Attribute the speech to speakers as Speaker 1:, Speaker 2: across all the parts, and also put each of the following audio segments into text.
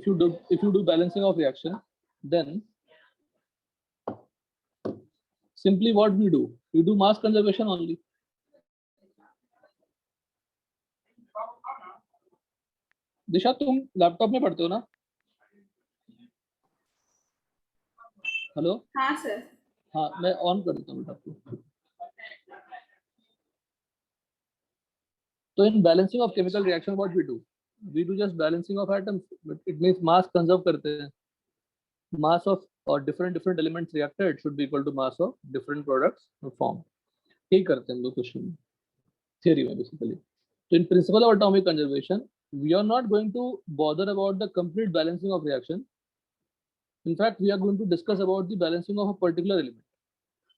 Speaker 1: if you do balancing of reaction, then simply what we do mass conservation only. दिशा तुम laptop में पढ़ते हो ना? हेलो?
Speaker 2: हाँ सर.
Speaker 1: हाँ, मैं ऑन कर देता हूँ आपको. So in balancing of chemical reaction, what we do just balancing of atoms, but it means mass conserve करते हैं. Mass of or different elements reacted should be equal to mass of different products formed. यही करते हैं हम लोग question में, theory में basically. So in principle of atomic conservation, we are not going to bother about the complete balancing of reaction. In fact, we are going to discuss about the balancing of a particular element,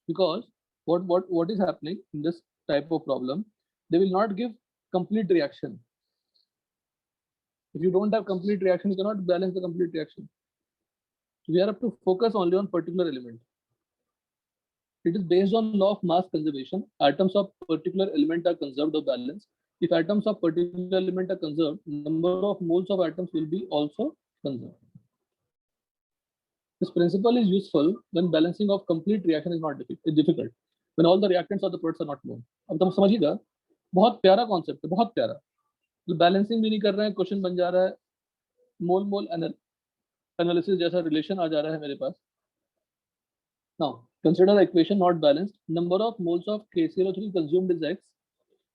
Speaker 1: because what is happening in this type of problem, they will not give complete reaction. If you don't have complete reaction, you cannot balance the complete reaction. So we are up to focus only on particular element. It is based on law of mass conservation. Atoms of particular element are conserved or balanced. If atoms of particular element are conserved, number of moles of atoms will be also conserved. This principle is useful when balancing of complete reaction is not difficult. When all the reactants of the products are not known. अब तुम समझिएगा, बहुत प्यारा concept है, बहुत प्यारा. Balancing भी नहीं कर रहे हैं, क्वेश्चन बन जा रहा है, मोल एनालिसिस जैसा रिलेशन आ जा रहा है मेरे पास. Now consider the equation not balanced. Number of moles of KCl3 consumed is X.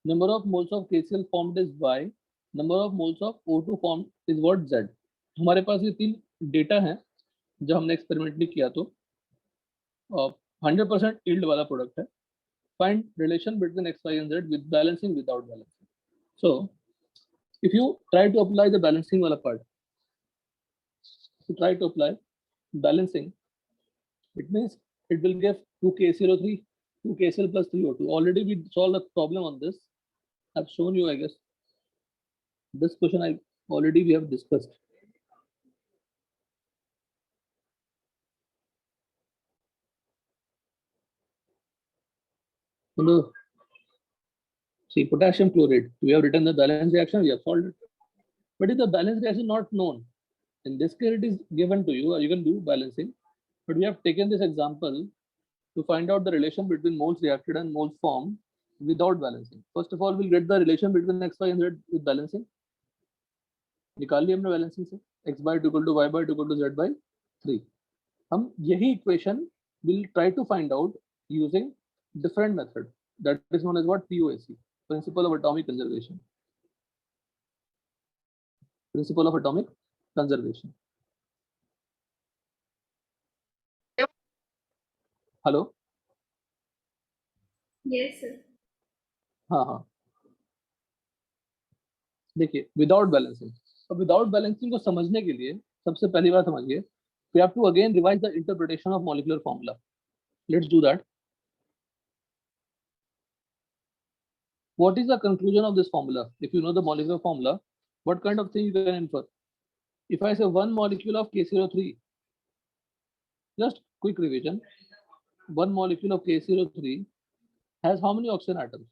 Speaker 1: Number of moles of KCl formed is Y. Number of moles of O2 formed is what? Z. हमारे पास ये तीन data हैं जो हमने experimentally किया, तो 100% yield वाला product है. Find relation between X, Y and Z with balancing, without balancing. So if you try to apply the balancing wala part, if you try to apply balancing, it means it will give 2KCl3, 2KCl plus 3O2. Already we solved a problem on this. I've shown you, I guess. This question we have discussed. Hello. See, potassium chloride. We have written the balance reaction. We have solved it. But if the balance reaction is not known, in this case it is given to you, or you can do balancing. But we have taken this example to find out the relation between moles reacted and moles formed without balancing. First of all, we'll get the relation between X, Y and Z with balancing. निकाल लिया हमने balancing से. X by 2 equal to Y by 2 equal to Z by 3. हम यही equation will try to find out using different method. That is known as what? POAC, principle of atomic conservation. Principle of atomic conservation. Hello.
Speaker 2: Yes sir.
Speaker 1: हाँ. देखिए, without balancing. अब without balancing को समझने के लिए सबसे पहली बात समझिए, we have to again revise the interpretation of molecular formula. Let's do that. What is the conclusion of this formula? If you know the molecular formula, what kind of thing you can infer? If I say one molecule of KCl3, just quick revision, one molecule of KCl3 has how many oxygen atoms?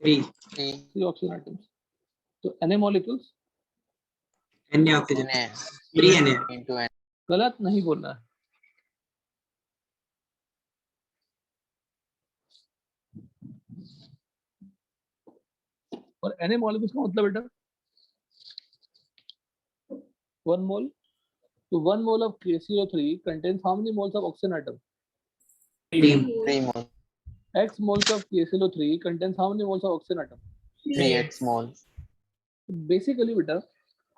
Speaker 3: 3.
Speaker 1: 3 oxygen atoms. So Na molecules?
Speaker 3: Na oxygen. 3 Na.
Speaker 4: into N.
Speaker 1: गलत नहीं बोलना है. और Na molecules का मतलब बेटा 1 mole. So 1 mole of KCl3 contains how many moles of oxygen atom?
Speaker 4: 3 moles.
Speaker 1: X moles of KCl3 contains how many moles of oxygen atom?
Speaker 4: 3x moles.
Speaker 1: Basically बेटा,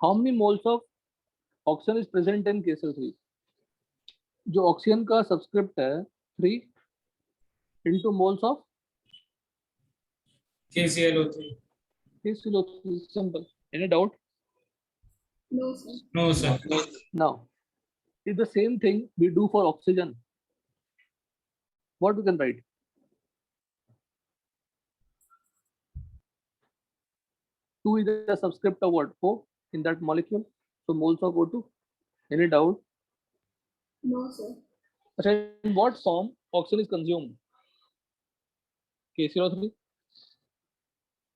Speaker 1: how many moles of oxygen is present in KCl3? जो oxygen का subscript है 3 into moles of
Speaker 5: KClO3.
Speaker 1: KCl3. Simple. Any doubt?
Speaker 2: No sir.
Speaker 5: No sir.
Speaker 1: Now, if the same thing we do for oxygen, what we can write? Two is the subscript of what? O in that molecule. So moles of O2. Any doubt?
Speaker 2: No sir.
Speaker 1: Okay, in what form oxygen is consumed? KCl3.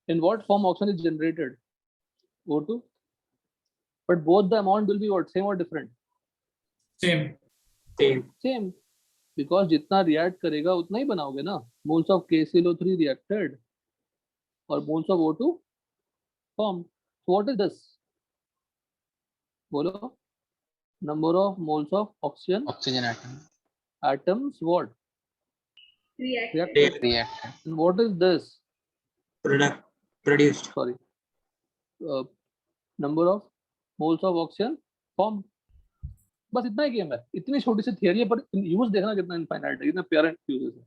Speaker 1: In what form oxygen is generated? O2. but both the amount will be what, same or different?
Speaker 5: Same.
Speaker 1: Same, because जितना react करेगा उतना ही बनाओगे ना. Moles of KClO3 reacted और moles of O2 formed. So what is this? बोलो. Number of moles of oxygen
Speaker 4: Oxygen atom.
Speaker 1: atoms what?
Speaker 2: Reacted.
Speaker 1: Reacted.
Speaker 4: Reactor.
Speaker 1: And what is this?
Speaker 3: Produced.
Speaker 1: Sorry. Number of moles of oxygen formed. बस इतना ही game है. इतनी छोटी सी theory है, पर use देखना कितना इनफाइनाइट है, कितना प्यारा यूजेस है.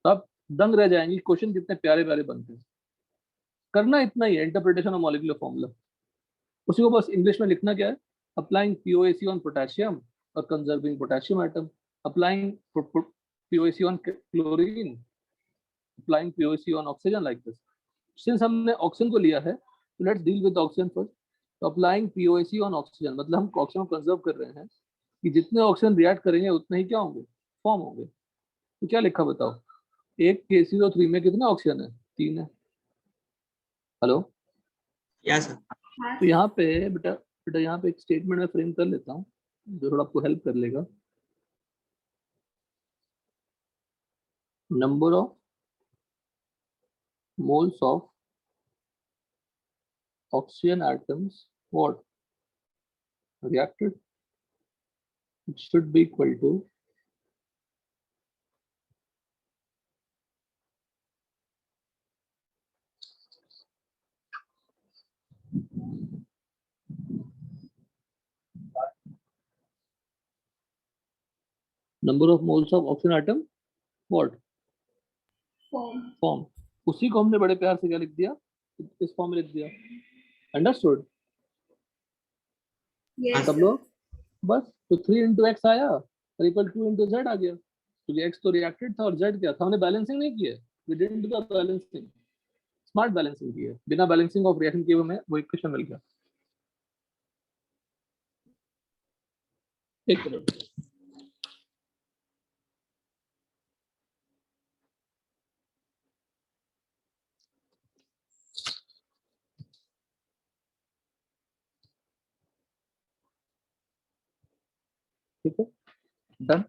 Speaker 1: तो आप दंग रह जाएंगे. क्वेश्चन कितने प्यारे प्यारे बनते हैं. करना इतना ही है, इंटरप्रिटेशन ऑफ मॉलिक्यूलर फॉर्मूला. उसी को बस इंग्लिश में लिखना क्या है? अप्लाइंग POAC ऑन पोटेशियम और conserving potassium atom. Applying POAC on chlorine, applying POAC on oxygen, like this. Since हमने ऑक्सीजन को लिया है, तो let's deal with oxygen first. तो अप्लाइंग POAC ऑन ऑक्सीजन मतलब हम ऑक्सीजन को कंजर्व कर रहे हैं कि जितने ऑक्सीजन रिएक्ट करेंगे उतने ही क्या होंगे, फॉर्म होंगे. तो क्या लिखा बताओ? एक KClO3 में कितने ऑक्सीजन है? 3 है. हेलो.
Speaker 3: Yes, sir.
Speaker 2: हाँ
Speaker 1: तो यहाँ पे बेटा यहाँ पे एक स्टेटमेंट में फ्रेम कर लेता हूँ जो थोड़ा आपको हेल्प कर लेगा. Number of moles of oxygen atoms what reacted, it should be equal to number of moles of oxygen atom what
Speaker 2: form.
Speaker 1: उसी को हमने बड़े प्यार से क्या लिख दिया, इस फॉर्म में लिख दिया. Understood
Speaker 2: Yes.
Speaker 1: सब लोग? बस. तो 3 into x आया और इक्वल 2 into z आ गया. क्योंकि x तो रिएक्टेड था और z क्या था, हमने बैलेंसिंग नहीं किया. We didn't do the balancing. Smart balancing की है, बिना बैलेंसिंग ऑफ रिएक्शन किए हमें वो इक्वेशन मिल गया. एक मिनट. ठीक है, डन.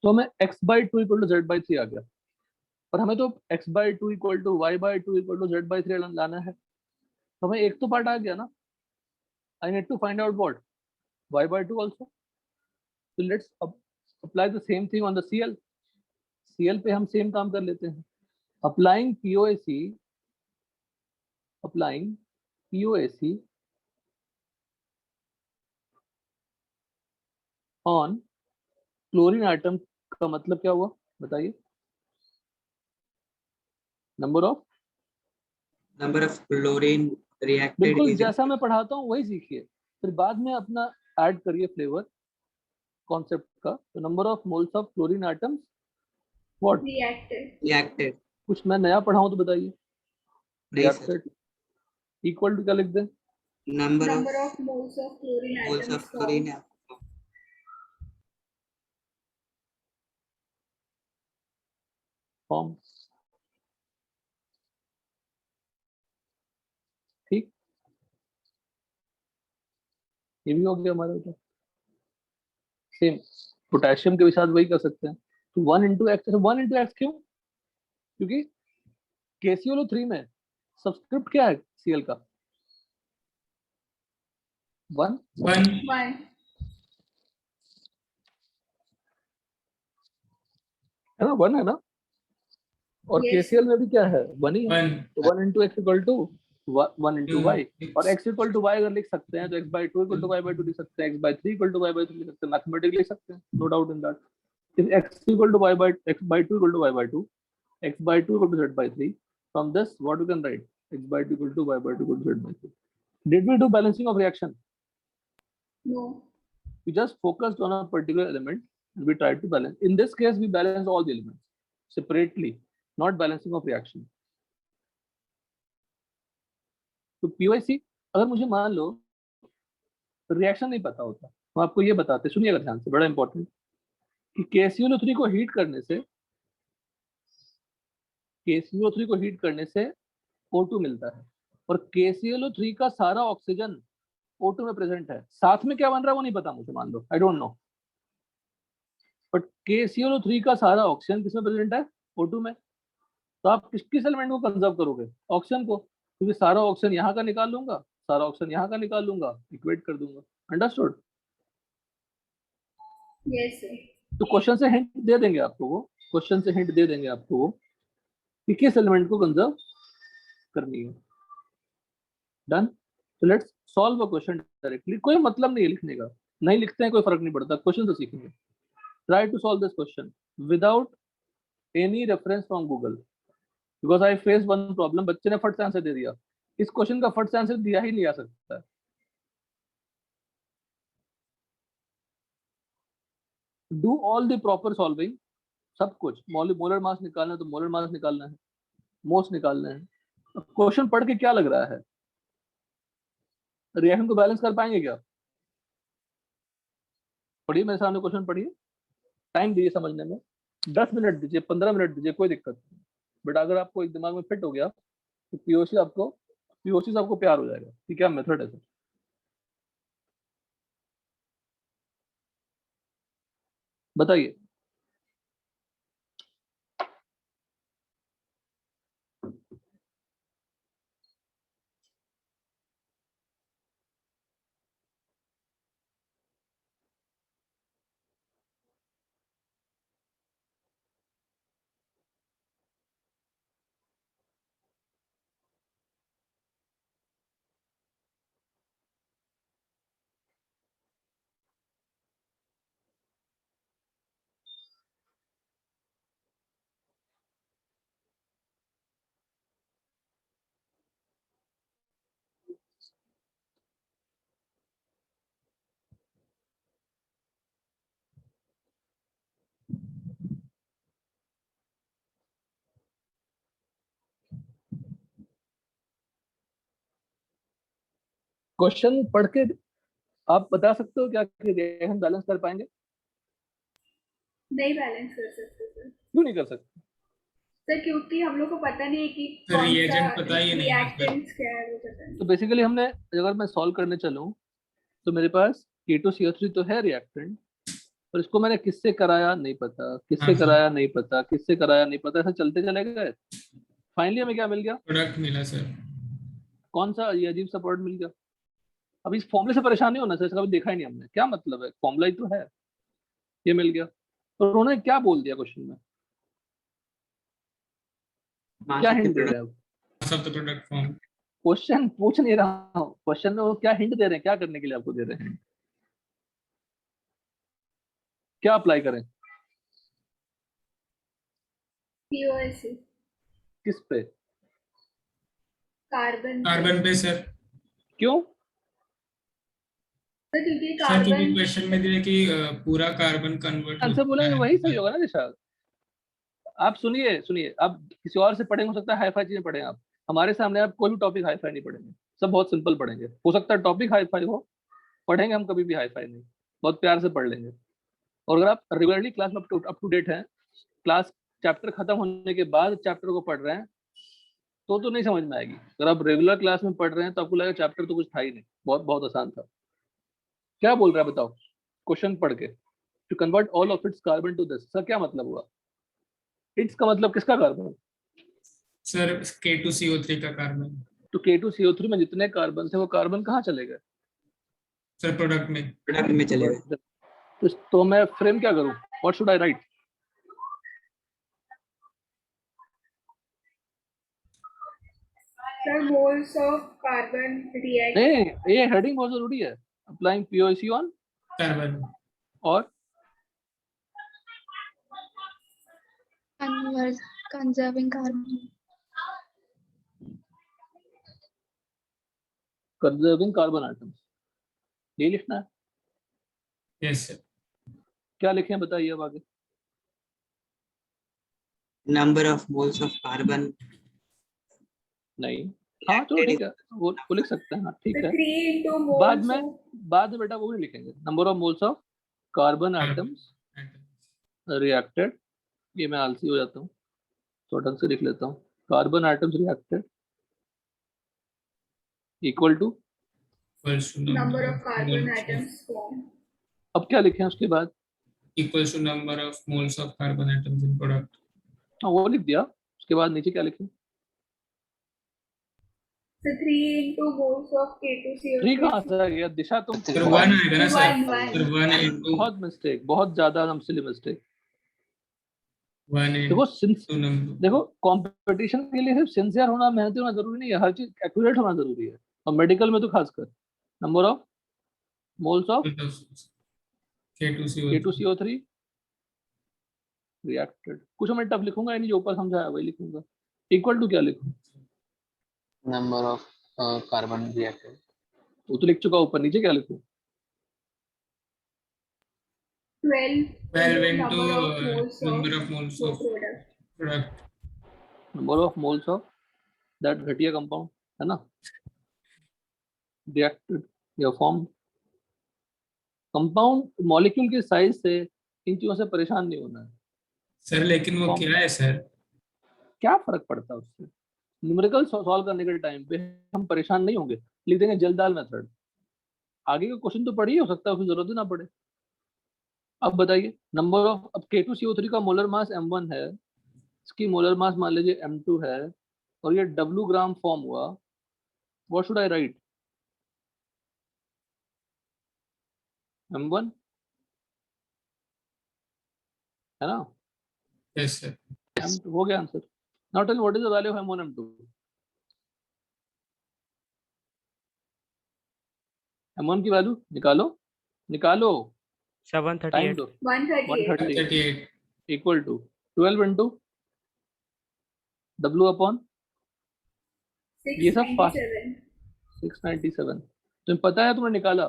Speaker 1: तो हमें x/2 = z/3 आ गया, और हमें तो x/2 = y/2 = z/3 लाना है. तो हमें एक तो पार्ट आ गया ना. I need to find out what y/2 also. तो let's apply the same thing on the Cl पे हम सेम काम कर लेते हैं. Applying POAC on chlorine atom का मतलब क्या हुआ बताइए?
Speaker 3: Number of chlorine reacted
Speaker 1: बिल्कुल
Speaker 3: is
Speaker 1: जैसा मैं पढ़ाता हूँ वही सीखिए, फिर बाद में अपना ऐड करिए फ्लेवर कॉन्सेप्ट का. तो number of moles of chlorine items what
Speaker 2: Reacted.
Speaker 1: कुछ मैं नया पढ़ाऊं तो बताइए.
Speaker 3: नहीं sir.
Speaker 1: रिएक्टेड इक्वल टू क्या लिख दें?
Speaker 3: Number
Speaker 2: Number
Speaker 3: of
Speaker 2: of moles of chlorine
Speaker 3: moles
Speaker 2: atoms
Speaker 3: of chlorine.
Speaker 2: formed.
Speaker 1: Form. ठीक, ये भी हो गया हमारा. तो सेम पोटेशियम के भी साथ वही कर सकते हैं. तो 1 into x. 1 into x क्यों? क्योंकि KClO3 में सबस्क्रिप्ट क्या है Cl का? 1
Speaker 5: 1.
Speaker 2: 1.
Speaker 1: है ना, 1 है ना. और
Speaker 2: Yes.
Speaker 1: KCl में भी क्या है? 1 ही है.
Speaker 5: 1.
Speaker 1: तो 1 into x = 1 into y. और x = y अगर लिख सकते हैं तो x/2 = y/2 लिख सकते हैं, x/3 = y/3 लिख सकते हैं, मैथमेटिकली लिख सकते हैं, no doubt in that. If x = x/2 = y/2, x/2 = z/3, from this what you can write? x/2 = y/2 = z/3. Did we do balancing of reaction?
Speaker 2: No.
Speaker 1: We just focused on a particular element and we tried to balance. In this case, we balanced all the elements separately, not balancing of reaction. तो POAC अगर मुझे मान लो reaction नहीं पता होता, हम आपको ये बताते, सुनिएगा ध्यान से, बड़ा इंपॉर्टेंट, कि KClO3 को हीट करने से O2 मिलता है, और KClO3 का सारा ऑक्सीजन O2 में प्रेजेंट है, साथ में क्या बन रहा है वो नहीं पता मुझे, मान लो I don't know, but KClO3 का सारा ऑक्सीजन किसमें प्रेजेंट है? O2 में। तो आप किस एलिमेंट को कंजर्व करोगे? ऑक्सीजन को, क्योंकि सारा ऑक्सीजन यहाँ का निकाल लूंगा, सारा ऑक्सीजन यहाँ का निकाल लूंगा, इक्वेट कर दूंगा। अंडरस्टूड?
Speaker 2: Yes, sir.
Speaker 1: तो क्वेश्चन से हिंट दे देंगे आपको वो, क्वेश्चन से हिंट दे देंगे आपको वो कि किस एलिमेंट को कंजर्व करनी है। डन? तो let's solve a question directly. कोई मतलब नहीं है लिखने का, नहीं लिखते हैं कोई फर्क नहीं पड़ता, क्वेश्चन तो सीखेंगे। Try to solve this question without any reference from Google, because I face one problem, बच्चे ने फट से आंसर दे दिया। इस क्वेश्चन का फट से आंसर दिया ही नहीं जा सकता है। Do all the proper solving, सब कुछ, मोलर मास निकालना है तो मोलर मास निकालना है, मोस निकालना है। क्वेश्चन पढ़ के क्या लग रहा है? रिएक्शन को बैलेंस कर पाएंगे क्या? पढ़िए मेरे सामने क्वेश्चन पढ़िए, टाइम दीजिए समझने में, 10 मिनट दीजिए, 15 मिनट दीजिए, कोई दिक्कत नहीं। बट अगर आपको एक दिमाग में फिट हो गया तो पीओसी से आपको प्यार हो जाएगा कि क्या मेथड है सर। बताइए। क्वेश्चन पढ़ के आप बता सकते हो क्या कि रिएक्शन बैलेंस कर पाएंगे?
Speaker 2: नहीं बैलेंस कर सकते सर।
Speaker 1: क्यों नहीं कर सकते?
Speaker 2: सर क्योंकि हम लोग को पता नहीं है कि
Speaker 5: तो
Speaker 2: कौन सा
Speaker 5: reagent पता ही नहीं है सर।
Speaker 2: रिएक्टेंट्स क्या है वो पता नहीं।
Speaker 1: तो बेसिकली हमने, अगर मैं सॉल्व करने चलूं तो मेरे पास K2CO3 तो है रिएक्टेंट, पर इसको मैंने किससे कराया नहीं पता, किससे
Speaker 5: हाँ सर।
Speaker 1: कराया नहीं पता, किससे कराया नहीं पता, ऐसे चलते चले गए। फाइनली हमें क्या मिल गया?
Speaker 5: प्रोडक्ट मिला सर।
Speaker 1: कौन सा? ये अजीब सा प्रोडक्ट मिल गया। अब इस फॉर्मूले से परेशान नहीं होना चाहिए, इसका कभी देखा ही नहीं हमने, क्या मतलब है, फॉर्मूला ही तो है। ये मिल गया। तो उन्होंने क्या बोल दिया क्वेश्चन में? क्या हिंट दे रहे हैं?
Speaker 5: सब तो प्रोडक्ट फॉर्म।
Speaker 1: क्वेश्चन पूछ नहीं रहा हूँ, क्वेश्चन में वो क्या हिंट दे रहे हैं, क्या करने के लिए आपको दे रहे हैं? क्या अप्लाई करें?
Speaker 2: पीओएसी
Speaker 1: किस पे?
Speaker 2: कार्बन
Speaker 5: पे सर।
Speaker 1: क्यों?
Speaker 2: सर क्योंकि
Speaker 5: सर क्योंकि
Speaker 2: कार्बन
Speaker 5: क्वेश्चन में दिया कि पूरा कार्बन कन्वर्ट
Speaker 1: आंसर बोलेंगे वही सही होगा ना निशाद। आप सुनिए सुनिए, आप किसी और से पढ़ेंगे, हो सकता है हाई फाई चीजें पढ़ें आप, हमारे सामने आप कोई भी टॉपिक हाई फाई नहीं पढ़ेंगे, सब बहुत सिंपल पढ़ेंगे। हो सकता है टॉपिक हाई फाई हो, पढ़ेंगे हम कभी भी हाई फाई नहीं, बहुत प्यार से पढ़ लेंगे। और अगर आप रेगुलरली क्लास में अप टू डेट हैं, क्लास चैप्टर खत्म होने के बाद चैप्टर को पढ़ रहे हैं, तो नहीं समझ में आएगी। अगर आप रेगुलर क्लास में पढ़ रहे हैं तो आपको लगेगा चैप्टर तो कुछ था ही नहीं, बहुत बहुत आसान था। क्या बोल रहा है बताओ क्वेश्चन पढ़ के? To convert all of its carbon to this, sir क्या मतलब हुआ? इट्स का मतलब किसका कार्बन?
Speaker 5: सर K2CO3 का कार्बन।
Speaker 1: तो K2CO3 में जितने कार्बन थे वो कार्बन कहाँ चले गए?
Speaker 5: सर प्रोडक्ट में
Speaker 3: चले गए।
Speaker 1: तो मैं फ्रेम क्या करूं? What should I right?
Speaker 2: Sir moles of carbon react.
Speaker 1: नहीं, ये हेडिंग बहुत जरूरी है। अप्लाइंग पीओसी ऑन
Speaker 5: कार्बन
Speaker 1: और
Speaker 6: conserving carbon.
Speaker 1: Conserving carbon atoms, ये लिखना है।
Speaker 5: Yes sir.
Speaker 1: क्या लिखें बताइए अब आगे।
Speaker 3: Number of moles of carbon.
Speaker 1: नहीं, हाँ चलो ठीक है, वो लिख सकते हैं, हाँ ठीक है।
Speaker 2: 3 into
Speaker 1: बाद
Speaker 2: moles
Speaker 1: में बेटा वो नहीं लिखेंगे, number of moles of carbon items reacted. ये मैं आलसी हो जाता हूँ, तो ढंग से लिख लेता हूँ। Carbon items reacted equal to
Speaker 5: equals to
Speaker 2: Number of carbon
Speaker 5: moles of-
Speaker 2: atoms formed.
Speaker 1: अब क्या लिखें उसके बाद?
Speaker 5: equals to number of moles of carbon atoms in product.
Speaker 1: हाँ वो लिख दिया, उसके बाद नीचे क्या लिखें?
Speaker 2: So 3 into moles of K2CO3.
Speaker 1: 3 कहाँ से आ गया दिशा? तुम
Speaker 5: सर 1 आएगा ना सर?
Speaker 2: One.
Speaker 5: सर 1 into
Speaker 1: बहुत मिस्टेक, बहुत ज्यादा नमसिली मिस्टेक।
Speaker 5: 1
Speaker 1: देखो
Speaker 5: into number.
Speaker 1: देखो कंपटीशन के लिए सिर्फ सिंसियर होना, मेहनती होना जरूरी नहीं है, हर चीज एक्यूरेट होना जरूरी है, और मेडिकल में तो खासकर। Number of moles of
Speaker 5: K2CO3.
Speaker 1: K2CO3 reacted. कुछ मैं टफ लिखूंगा या नहीं, जो ऊपर समझाया वही लिखूंगा। इक्वल टू क्या लिखूं?
Speaker 4: Number of carbon reacted.
Speaker 1: वो तो लिख चुका, ऊपर नीचे क्या लिखूं?
Speaker 2: 12
Speaker 5: into
Speaker 2: number of moles of
Speaker 5: product.
Speaker 2: product.
Speaker 1: Number of moles of that घटिया कंपाउंड, है ना, रिएक्टेड या फॉर्म। कंपाउंड मॉलिक्यूल के साइज से इन चीजों से परेशान नहीं होना है।
Speaker 5: सर लेकिन वो क्या है सर?
Speaker 1: क्या फर्क पड़ता है उससे? न्यूमेरिकल सॉल्व करने के टाइम पे हम परेशान नहीं होंगे, लिख देंगे जल्दाल मेथड। आगे का क्वेश्चन तो पढ़ ही हो सकता है, उसकी जरूरत ही ना पड़े। अब बताइए, नंबर ऑफ, अब K2CO3 का मोलर मास m1 है, इसकी मोलर मास मान लीजिए m2 है, और ये W ग्राम फॉर्म हुआ। What should I write? m1 है ना,
Speaker 5: यस सर.
Speaker 1: m2 हो गया answer. Now tell what is the value of m1 m2? m1 की वैल्यू निकालो, निकालो, टाइम
Speaker 7: 738.
Speaker 1: दो।
Speaker 2: 138.
Speaker 5: 38.
Speaker 1: Equal to 12 into W upon ये सब फास्ट
Speaker 2: 697.
Speaker 1: 697। तुम्हें पता है, तुमने निकाला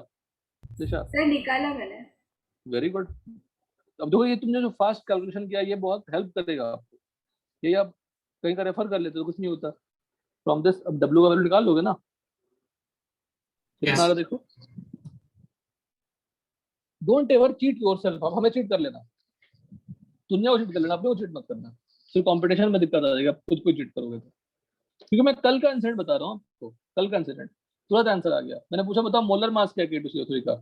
Speaker 1: दिशा?
Speaker 2: सर निकाला मैंने.
Speaker 1: Very good. अब देखो, ये तुमने जो फास्ट कैलकुलेशन किया, ये बहुत हेल्प करेगा आपको। ये आप कहीं का रेफर कर लेते तो कुछ नहीं होता। फ्रॉम दिस अब W का वैल्यू निकाल लोगे ना, कितना आ रहा देखो। Don't ever cheat yourself. अब हमें चीट कर लेना, दुनिया को चीट कर लेना, अपने को चीट मत करना। सिर्फ कंपटीशन में दिक्कत आ जाएगी, आप खुद को चीट करोगे तो। क्योंकि मैं कल का इंसिडेंट बता रहा हूँ आपको, कल का इंसिडेंट तुरंत आंसर आ गया। मैंने पूछा बताओ मोलर मास क्या है K2CO3 का,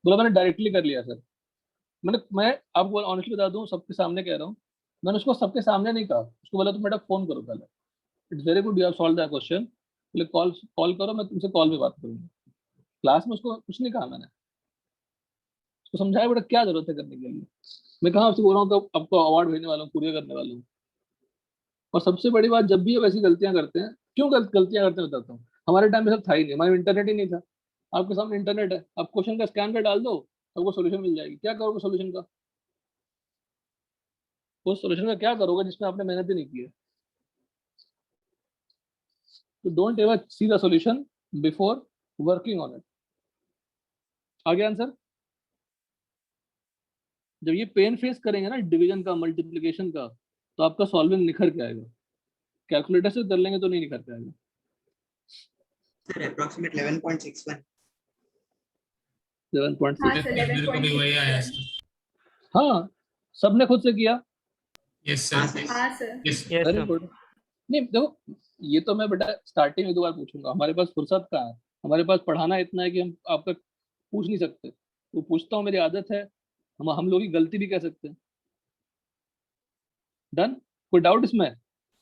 Speaker 1: बोला मैंने डायरेक्टली कर लिया सर। मैं आपको ऑनेस्टली बता दूं, सबके सामने कह रहा हूँ, मैंने उसको सबके सामने नहीं कहा। उसको बोला तुम बेटा फोन करो पहले, it's very good you have solve that question, बोले कॉल कॉल करो, मैं तुमसे कॉल में बात करूंगा। क्लास में उसको कुछ नहीं कहा मैंने, उसको समझाया बेटा क्या जरूरत है करने के लिए। मैं कहा आपसे बोल रहा हूँ तो आपको अवार्ड भेजने वाला हूँ, कुरियर करने वाला हूँ। और सबसे बड़ी बात, जब भी आप ऐसी गलतियां करते हैं, क्यों गलतियां करते हैं बताता हूँ। हमारे टाइम में सब था ही नहीं, हमारे इंटरनेट ही नहीं था। आपके सामने इंटरनेट है, आप क्वेश्चन का स्कैन कर डाल दो, आपको सोल्यूशन मिल जाएगी। क्या करोगे सोल्यूशन का? उस सोल्यूशन का क्या करोगे जिसमें आपने मेहनत ही नहीं की है? तो don't ever see the solution before working on it. आगे आंसर, जब ये पेन फेस करेंगे ना डिवीजन का, मल्टीप्लिकेशन का, तो आपका सॉल्विंग निखर के आएगा। कैलकुलेटर से कर लेंगे तो नहीं निखर के आएगा।
Speaker 3: Sir, approximate 11.61.
Speaker 1: 7.6।
Speaker 2: हाँ सर
Speaker 5: मेरे को भी वही आया सर.
Speaker 1: हाँ, सबने खुद से किया।
Speaker 5: यस
Speaker 3: हाँ
Speaker 5: सर.
Speaker 3: सर.
Speaker 2: हाँ sir.
Speaker 5: Yes.
Speaker 7: Yes,
Speaker 1: very
Speaker 7: sir.
Speaker 1: Good. नहीं देखो, ये तो मैं बेटा स्टार्टिंग में 2 बार पूछूंगा, हमारे पास फुर्सत कहाँ है, हमारे पास पढ़ाना इतना है कि हम आपका पूछ नहीं सकते। वो पूछता हूँ, मेरी आदत है, हम लोग की गलती भी कह सकते हैं। डन, कोई डाउट इसमें?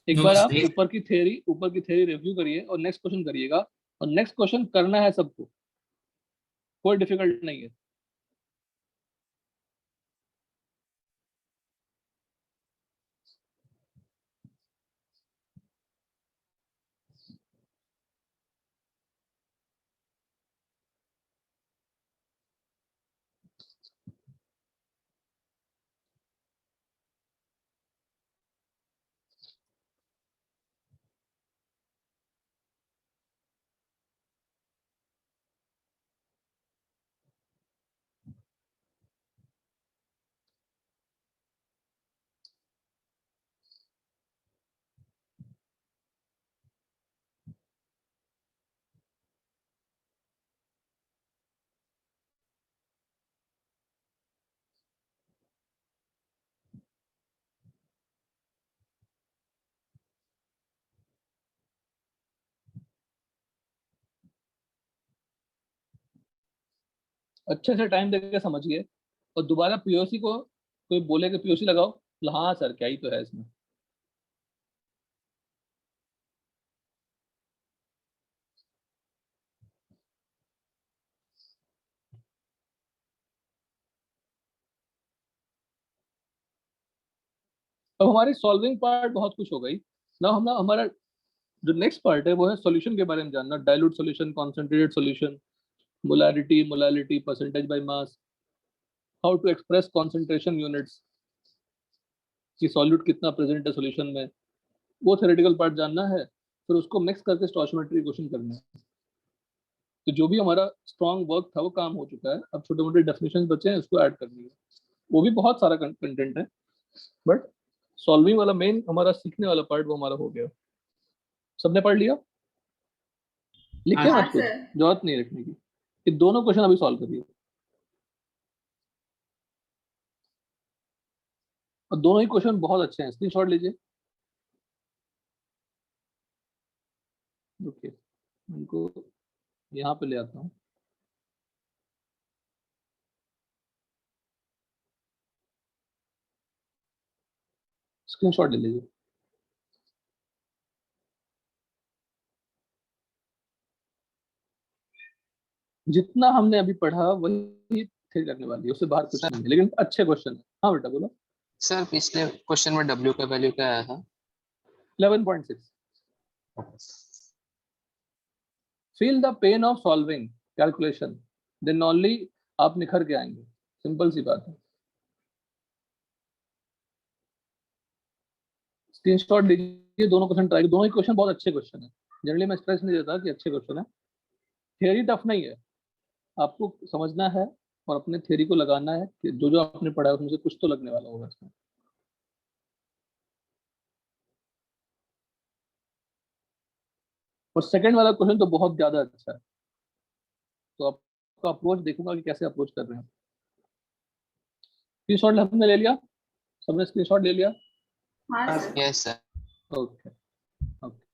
Speaker 1: एक
Speaker 5: No,
Speaker 1: बार आप
Speaker 5: sir.
Speaker 1: ऊपर की थ्योरी रिव्यू करिए और नेक्स्ट क्वेश्चन करिएगा, और नेक्स्ट क्वेश्चन करना है सबको, कोई डिफिकल्ट नहीं है। अच्छे से टाइम देके समझिए, और दोबारा पीओसी को कोई बोले कि पीओसी लगाओ, बोले, हाँ सर क्या ही तो है इसमें। अब हमारी सॉल्विंग पार्ट बहुत कुछ हो गई ना। हम हमारा जो नेक्स्ट पार्ट है वो है सॉल्यूशन के बारे में जानना। Dilute solution, concentrated solution, molarity, molality, percentage by mass, how to express concentration units, कि सॉल्यूट कितना प्रेजेंट है सॉल्यूशन में, वो थ्योरेटिकल पार्ट जानना है। फिर उसको मिक्स करके स्टोइचियोमेट्री क्वेश्चन करना है। तो जो भी हमारा स्ट्रॉन्ग वर्क था वो काम हो चुका है, अब छोटे मोटे डेफिनेशन बचे हैं, उसको ऐड करनी है। वो भी बहुत सारा कंटेंट है, बट सॉल्विंग वाला मेन हमारा सीखने वाला पार्ट वो हमारा हो गया। सबने पढ़ लिया? लिखे
Speaker 2: हाँ
Speaker 1: मत कुछ,
Speaker 2: सर।
Speaker 1: जरूरत नहीं लिखने की। ये दोनों क्वेश्चन अभी सॉल्व करिए, और दोनों ही क्वेश्चन बहुत अच्छे हैं, स्क्रीनशॉट लीजिए। ओके, उनको यहाँ पे ले आता हूँ। स्क्रीनशॉट ले लीजिए। जितना हमने अभी पढ़ा वही थे करने वाली है, उससे बाहर कुछ
Speaker 4: सर
Speaker 1: नहीं है, लेकिन अच्छे क्वेश्चन है। हाँ बेटा बोलो।
Speaker 4: सर पिछले क्वेश्चन में W का वैल्यू क्या आया था?
Speaker 1: 11.6। Feel the pain of solving calculation, then only आप निखर के आएंगे। सिंपल सी बात है। स्क्रीनशॉट लीजिए, दोनों क्वेश्चन ट्राई, दोनों ही क्वेश्चन बहुत अच्छे क्वेश्चन है। जनरली मैं स्ट्रेस नहीं देता कि अच्छे क्वेश्चन है। थियरी टफ नहीं है, आपको समझना है और अपने थियरी को लगाना है कि जो जो आपने पढ़ा है उसमें से कुछ तो लगने वाला होगा इसमें। और सेकंड वाला क्वेश्चन तो बहुत ज्यादा अच्छा है, तो आपका अप्रोच देखूंगा कि कैसे अप्रोच कर रहे हैं। स्क्रीनशॉट हमने ले लिया, सबने स्क्रीनशॉट ले लिया?
Speaker 2: हाँ
Speaker 3: हाँ
Speaker 2: sir.
Speaker 4: Yes sir.
Speaker 1: Okay okay.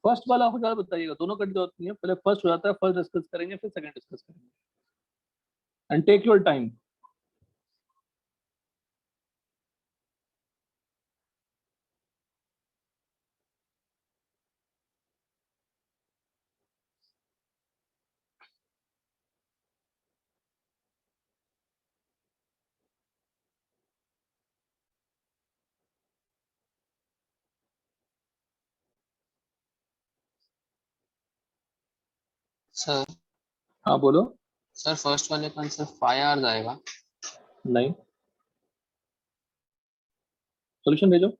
Speaker 1: First वाला हो जाए बताइएगा, दोनों करने की जरूरत नहीं है, पहले फर्स्ट हो जाता है, फर्स्ट डिस्कस करेंगे फिर सेकंड डिस्कस करेंगे, and take your time.
Speaker 4: Sir
Speaker 1: हाँ बोलो.
Speaker 4: सर फर्स्ट वाले का आंसर 5 आवर्स आएगा.
Speaker 1: नहीं, सॉल्यूशन भेजो.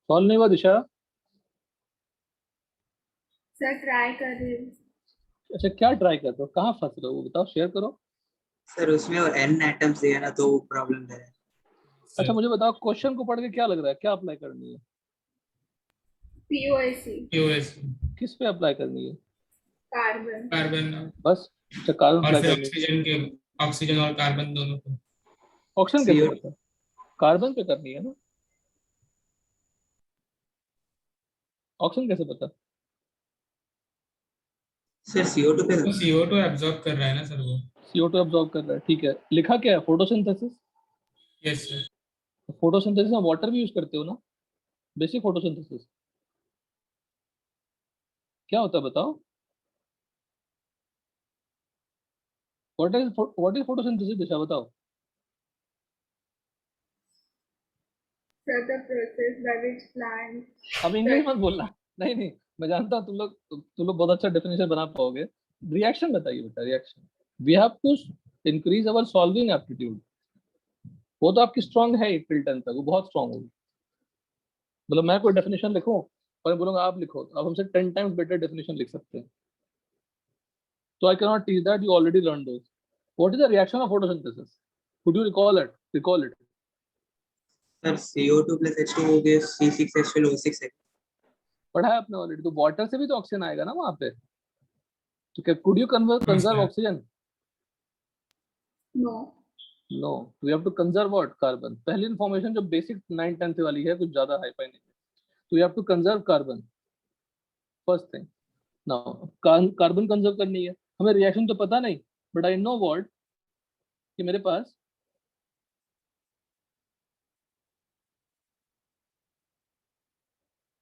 Speaker 1: सॉल्व नहीं हुआ दिशा?
Speaker 2: सर ट्राई कर रही हूँ।
Speaker 1: अच्छा क्या ट्राई करते हो, कहाँ फंस रहे हो वो बताओ, शेयर करो।
Speaker 3: सर उसमें और n एटम्स दिए ना तो प्रॉब्लम है।
Speaker 1: अच्छा मुझे बताओ क्वेश्चन को पढ़ के क्या लग रहा है, क्या अप्लाई करनी है,
Speaker 2: POC
Speaker 5: POS
Speaker 1: किस पे अप्लाई करनी है?
Speaker 2: कार्बन।
Speaker 5: कार्बन
Speaker 1: बस अच्छा कार्बन
Speaker 5: और
Speaker 1: अप्लाई
Speaker 5: फिर
Speaker 1: करनी है।
Speaker 5: ऑक्सीजन और कार्बन दोनों को।
Speaker 1: ऑक्सीजन कैसे
Speaker 3: CO
Speaker 1: पता, कार्बन पे करनी है ना, ऑक्सीजन कैसे पता?
Speaker 3: सर CO2 पे
Speaker 5: तो CO2 एब्जॉर्ब कर रहा है ना सर वो।
Speaker 1: CO2 एब्जॉर्ब कर रहा है, ठीक है। लिखा क्या है, फोटोसिंथेसिस।
Speaker 5: Yes sir.
Speaker 1: फोटोसिंथेसिस में वाटर भी यूज करते हो ना, बेसिक फोटोसिंथेसिस क्या होता है बताओ? व्हाट इज फोटोसिंथेसिस दिशा बताओ?
Speaker 2: Sir, the process by which plants
Speaker 1: अब इंग्लिश मत बोलना। नहीं नहीं, मैं जानता हूँ तुम लोग बहुत अच्छा डेफिनेशन बना पाओगे। रिएक्शन बताइए बेटा, reaction. We have to increase our solving aptitude. वो तो आपकी स्ट्रांग है टिल 10 तक, वो बहुत स्ट्रांग होगी। मतलब मैं कोई डेफिनेशन लिखूं और बोलूंगा आप लिखो, तो आप हमसे 10 टाइम्स बेटर डेफिनेशन लिख सकते हैं। तो I can not teach that, you already learn those. What is the reaction of photosynthesis, could you recall it?
Speaker 3: Sir CO2 plus H2 हो गया C6H12O6 है।
Speaker 1: पढ़ा है आपने ऑलरेडी, तो वाटर से भी तो ऑक्सीजन आएगा ना वहां पे। तो क्या could you conserve oxygen?
Speaker 2: no.
Speaker 1: No, we have to conserve what, carbon. पहली इन्फॉर्मेशन जो बेसिक 9 10th वाली है, कुछ ज्यादा हाई फाई नहीं है। तो we have to conserve carbon, first thing. Now carbon conserve करनी है, हमें रिएक्शन तो पता नहीं, बट आई नो व्हाट कि मेरे पास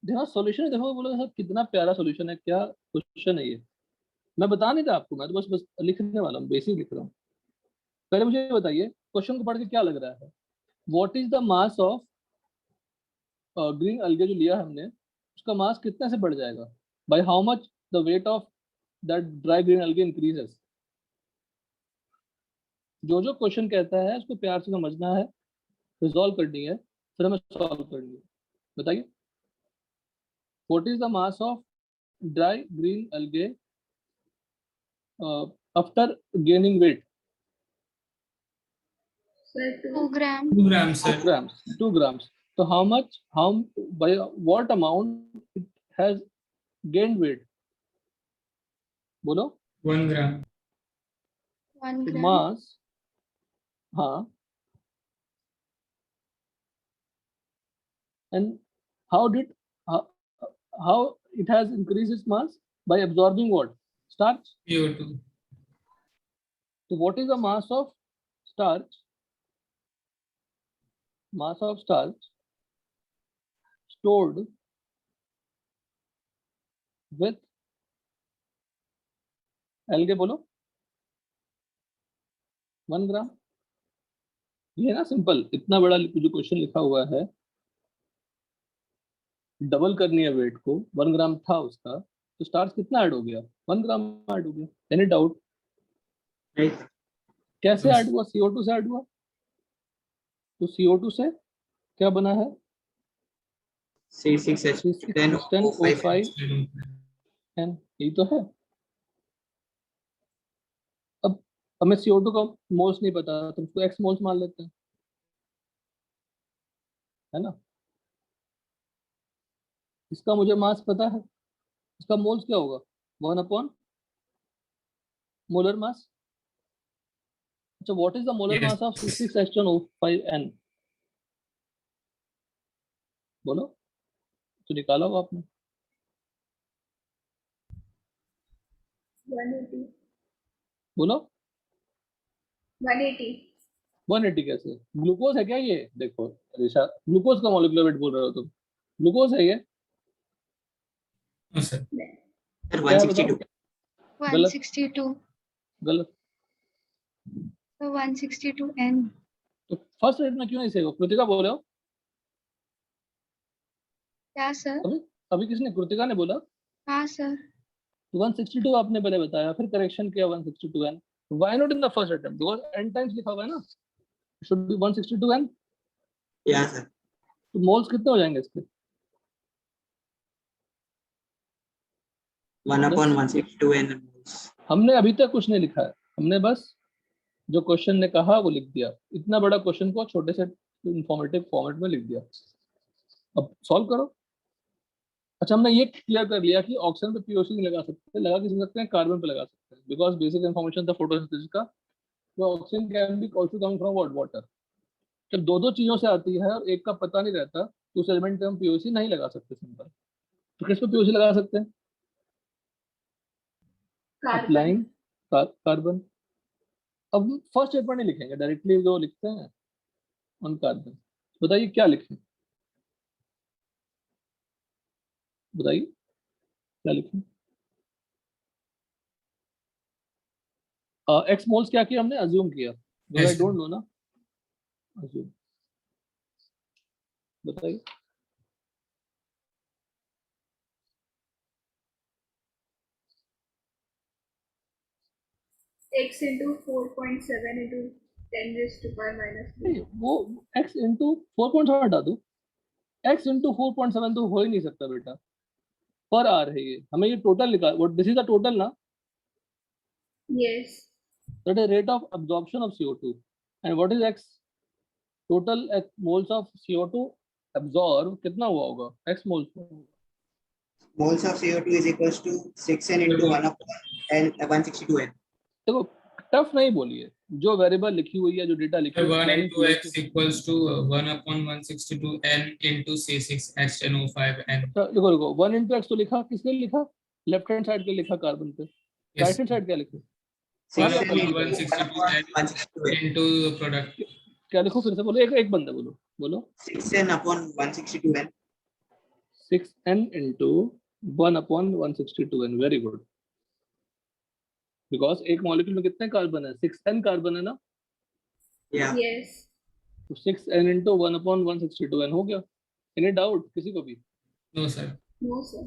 Speaker 1: देखो सॉल्यूशन है। देखो बोलो सर कितना प्यारा सॉल्यूशन है, क्या क्वेश्चन है ये। मैं बता नहीं था आपको, मैं तो बस लिखने वाला हूँ, बेसिक लिख रहा हूँ। पहले मुझे ये बताइए क्वेश्चन को पढ़ के क्या लग रहा है। What is the mass of green अलगे जो लिया हमने, उसका मास कितने से बढ़ जाएगा, by how much the weight of that dry green अलगे इंक्रीजेस। जो जो क्वेश्चन कहता है उसको प्यार से समझना है, रिजॉल्व करनी है, फिर हमें सॉल्व करनी है। बताइए what is the mass of dry green algae after gaining weight.
Speaker 2: Sir,
Speaker 6: 2 gram.
Speaker 5: 2 grams sir.
Speaker 1: 2 grams. So how much, by what amount it has gained weight? बोलो।
Speaker 5: 1 gram.
Speaker 6: 1 gram.
Speaker 1: मास, हाँ, and how did how, how it has increased its mass by absorbing what, starch.
Speaker 5: CO2.
Speaker 1: So what is the mass of starch? Mass of starch stored with algae, बोलो। 1 ग्राम। ये ना simple, इतना बड़ा जो question लिखा हुआ है, डबल करनी है वेट को। 1 ग्राम था उसका, तो स्टार्च कितना ऐड हो गया, 1 ग्राम ऐड हो गया। Any doubt?
Speaker 3: नहीं
Speaker 1: कैसे
Speaker 5: Yes.
Speaker 1: ऐड हुआ, CO2 से ऐड हुआ। तो CO2 से क्या बना है,
Speaker 3: C6H10O5
Speaker 1: N, यही तो है। अब हमें CO2 का मोल्स नहीं पता, तो उसको एक्स मोल्स मान लेते हैं, है ना। इसका मुझे मास पता है, इसका मोल्स क्या होगा, 1 अपॉन मोलर मास। अच्छा what is the molar
Speaker 5: Yes.
Speaker 1: Mass of C6H10O5N, बोलो। तो निकाला होगा आपने।
Speaker 2: 180.
Speaker 1: बोलो
Speaker 2: 180.
Speaker 1: 180 कैसे, ग्लूकोज है क्या ये, देखो ऋषा, ग्लूकोज का मॉलिक्यूलर वेट बोल रहे हो तुम, ग्लूकोज है ये,
Speaker 5: No sir.
Speaker 3: सर
Speaker 1: क्या है बताओ?
Speaker 3: 162
Speaker 1: गलत
Speaker 6: 162.
Speaker 1: गलत।
Speaker 6: So 162 N.
Speaker 1: तो फर्स्ट रेट में क्यों नहीं सही हो, कृतिका बोल रहे हो?
Speaker 6: क्या सर?
Speaker 1: अभी किसने, कृतिका ने बोला।
Speaker 6: हाँ सर.
Speaker 1: तो 162 आपने पहले बताया, फिर करेक्शन किया 162 N. Why not in the first attempt, because N times लिखा हुआ है ना, शुड बी 162 एन।
Speaker 3: या सर
Speaker 1: तो मोल्स कितने हो जाएंगे इसके,
Speaker 3: 1/162 n moles.
Speaker 1: हमने अभी तक कुछ नहीं लिखा है, हमने बस जो क्वेश्चन ने कहा वो लिख दिया। इतना बड़ा क्वेश्चन को छोटे से इंफॉर्मेटिव फॉर्मेट में लिख दिया। अब सॉल्व करो। अच्छा, हमने ये क्लियर कर लिया कि ऑक्सीजन पे पीओसी नहीं लगा सकते, लगा किस सकते हैं, कार्बन पे लगा सकते हैं, बिकॉज बेसिक इन्फॉर्मेशन था फोटोसिंथेसिस का, वो oxygen can be also coming from water. जब दो दो चीजों से आती है और एक का पता नहीं रहता तो उस एलिमेंट पे हम पीओसी नहीं लगा सकते सिंपल। तो किस पे पीओसी लगा सकते हैं?
Speaker 2: कार्बन।
Speaker 1: Applying carbon. अब फर्स्ट स्टेटमेंट नहीं लिखेंगे, डायरेक्टली जो लिखते हैं ऑन कार्बन। बताइए क्या लिखें, बताइए क्या लिखें। एक्स मोल्स क्या किया हमने, अज्यूम किया, आई
Speaker 5: Yes,
Speaker 1: डोंट नो ना, अज्यूम। बताइए।
Speaker 2: X into 4.7 into 10 raised to power minus 3.
Speaker 1: नहीं, वो x इंटू 4.7 हटा दो। x इंटू 4.7 तो हो ही नहीं सकता बेटा, पर आर है ये, हमें ये टोटल निकाल, what this is the total ना,
Speaker 2: Yes.
Speaker 1: That is rate of absorption of CO2 and what is x, total moles of CO2 absorb कितना हुआ होगा, x moles.
Speaker 3: Moles of CO2 is equals to 6n into 1/162n.
Speaker 1: देखो tough नहीं बोलिए, जो variable लिखी हुई है, जो डेटा लिखी
Speaker 5: so
Speaker 1: हुई
Speaker 5: 1
Speaker 1: है,
Speaker 5: into x equals to 1/162 n into C6H10O5 n.
Speaker 1: देखो देखो 1 इंटू एक्स तो लिखा, किसने लिखा, लेफ्ट हैंड साइड पे लिखा कार्बन पे,
Speaker 5: Yes,
Speaker 1: राइट हैंड साइड क्या लिखे,
Speaker 3: 6n into
Speaker 5: 1/162 n
Speaker 3: 1/162n.
Speaker 5: into product.
Speaker 1: क्या लिखो, फिर से बोलो, एक बंदा बोलो, बोलो
Speaker 3: 6n/162n.
Speaker 1: 6n into 1/162n, very good. Because एक मॉलिक्यूल में कितने कार्बन है, 6n कार्बन है ना,
Speaker 3: Yeah.
Speaker 2: Yes.
Speaker 1: तो 6n into 1/162n हो गया। एनी डाउट किसी को भी?
Speaker 5: No, sir.
Speaker 2: No, sir.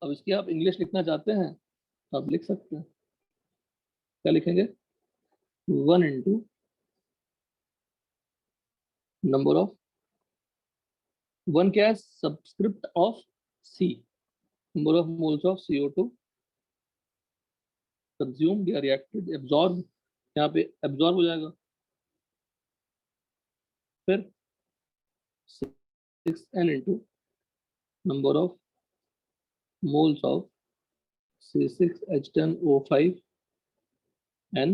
Speaker 1: अब इसकी आप इंग्लिश लिखना चाहते हैं तो आप लिख सकते हैं, क्या लिखेंगे, 1 इंटू नंबर ऑफ, 1 क्या है, subscript of C, number of moles of CO2 consumed या रिएक्टेड, एब्जॉर्ब, यहाँ पे एब्जॉर्ब हो जाएगा, फिर 6n into number of moles of C6H10O5 and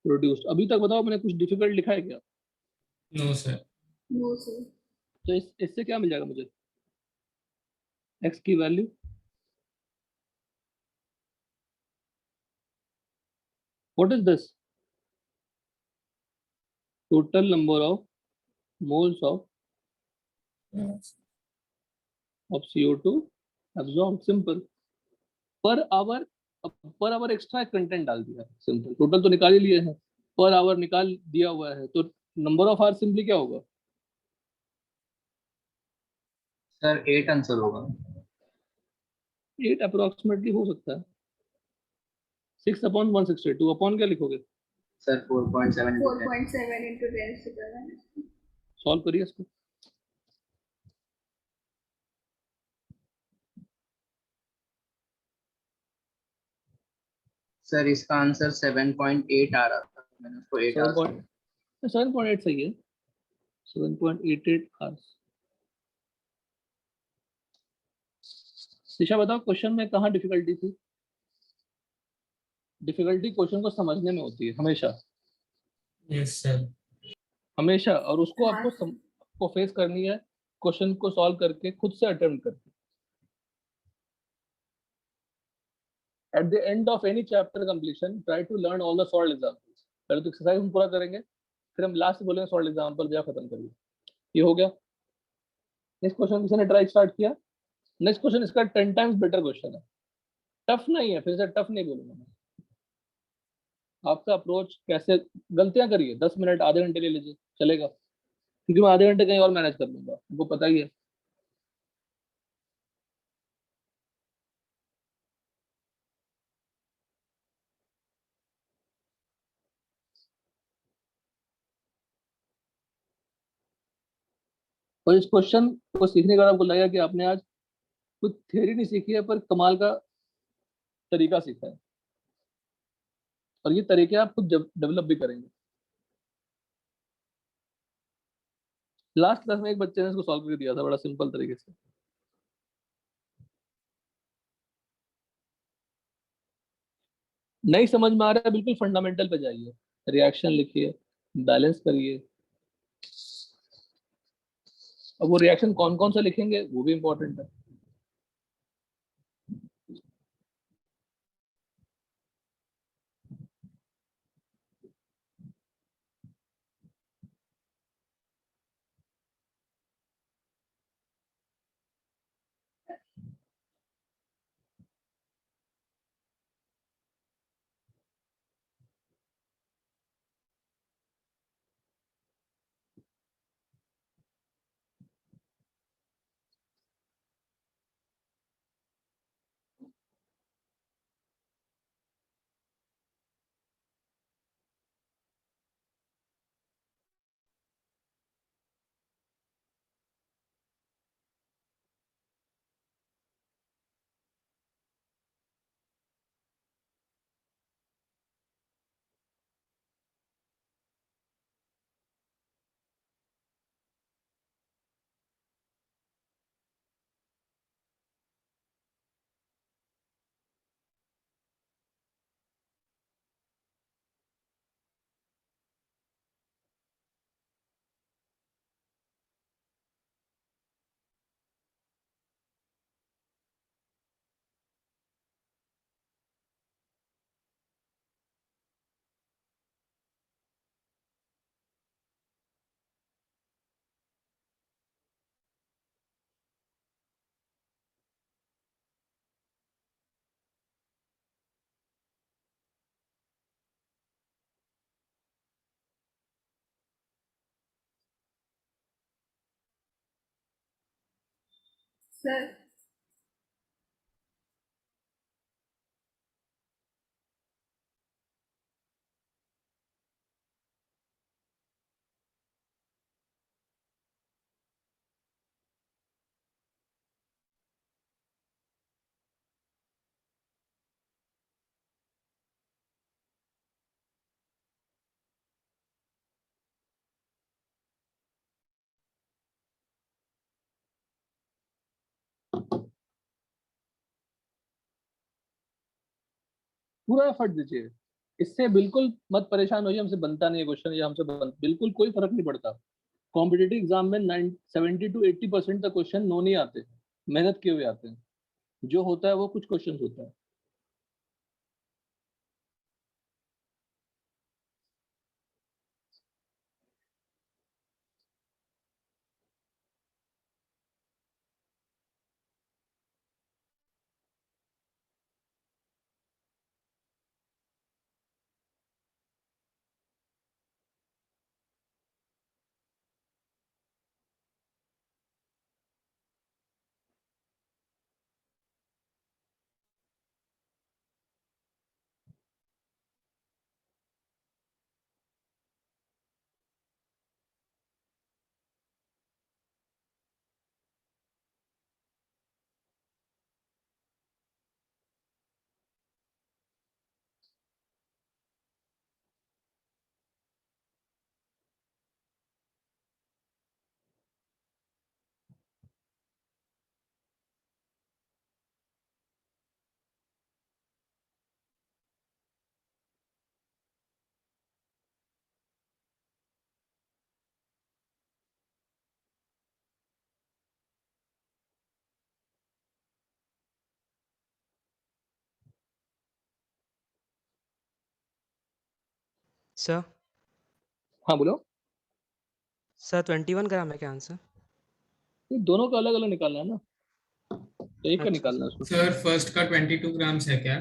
Speaker 1: produced। अभी तक बताओ मैंने कुछ डिफिकल्ट लिखा है क्या?
Speaker 5: No, sir.
Speaker 2: No, sir.
Speaker 1: तो इससे क्या मिल जाएगा मुझे, x की value, what is this, total number of moles of CO2 absorb, simple, per hour, per hour extra content डाल दिया है, सिंपल, टोटल तो निकाल ही लिए हैं, पर आवर निकाल दिया हुआ है, तो नंबर ऑफ आवर सिंपली क्या होगा,
Speaker 4: सर 8 आंसर होगा।
Speaker 1: 8 अप्रोक्सीमेटली हो सकता है। 6/162 अपॉन क्या लिखोगे,
Speaker 4: sir 4.7 into 10.
Speaker 2: 4.7 into 10 raised to power minus 3.
Speaker 1: Solve करिए इसको।
Speaker 4: सर इसका आंसर 7.8 आ रहा था, मैंने उसको 8
Speaker 1: 7.8 सही है, 7.88 आवर्स। दिशा बताओ क्वेश्चन में कहाँ डिफिकल्टी थी? डिफिकल्टी क्वेश्चन को समझने में होती है हमेशा,
Speaker 5: Yes, sir.
Speaker 1: हमेशा, और उसको
Speaker 2: हाँ।
Speaker 1: आपको फेस करनी है, क्वेश्चन को सॉल्व करके, खुद से अटेम्प्ट करके। At the end of any chapter completion try to learn all the solve examples. पहले तो एक्सरसाइज हम पूरा करेंगे, फिर हम लास्ट में बोलेंगे सॉल्व एग्जांपल भैया खत्म करिए। ये हो गया। नेक्स्ट क्वेश्चन किसी ने ट्राई स्टार्ट किया? नेक्स्ट क्वेश्चन इसका 10 टाइम्स बेटर क्वेश्चन है, टफ नहीं है, फिर से टफ नहीं बोलूंगा मैं। आपका अप्रोच कैसे, गलतियां करिए, 10 मिनट आधे घंटे ले लीजिए, चलेगा, क्योंकि मैं आधे घंटे कहीं और मैनेज कर लूंगा, आपको पता ही है। और इस क्वेश्चन को सीखने के बाद आपको लगेगा कि आपने आज कुछ थ्योरी नहीं सीखी है, पर कमाल का तरीका सीखा है, और ये तरीके आप खुद डेवलप भी करेंगे। लास्ट क्लास में एक बच्चे ने इसको सॉल्व करके दिया था बड़ा सिंपल तरीके से। नहीं समझ में आ रहा है, बिल्कुल फंडामेंटल पे जाइए, रिएक्शन लिखिए, बैलेंस करिए। अब वो रिएक्शन कौन कौन सा लिखेंगे वो भी इंपॉर्टेंट है।
Speaker 2: सर
Speaker 1: पूरा एफर्ट दीजिए, इससे बिल्कुल मत परेशान होइए हमसे बनता नहीं है क्वेश्चन या बिल्कुल कोई फर्क नहीं पड़ता। कॉम्पिटिटिव एग्जाम में 70 to 80% तक क्वेश्चन नो नहीं आते, मेहनत किए हुए आते हैं। जो होता है वो कुछ क्वेश्चन होता है।
Speaker 7: सर
Speaker 1: हाँ बोलो।
Speaker 7: सर 21 ग्राम है क्या आंसर?
Speaker 1: ये दोनों का अलग अलग निकालना है ना, तो एक का
Speaker 7: अच्छा
Speaker 1: निकालना है उसमें।
Speaker 5: सर फर्स्ट का 22 ग्राम्स है क्या?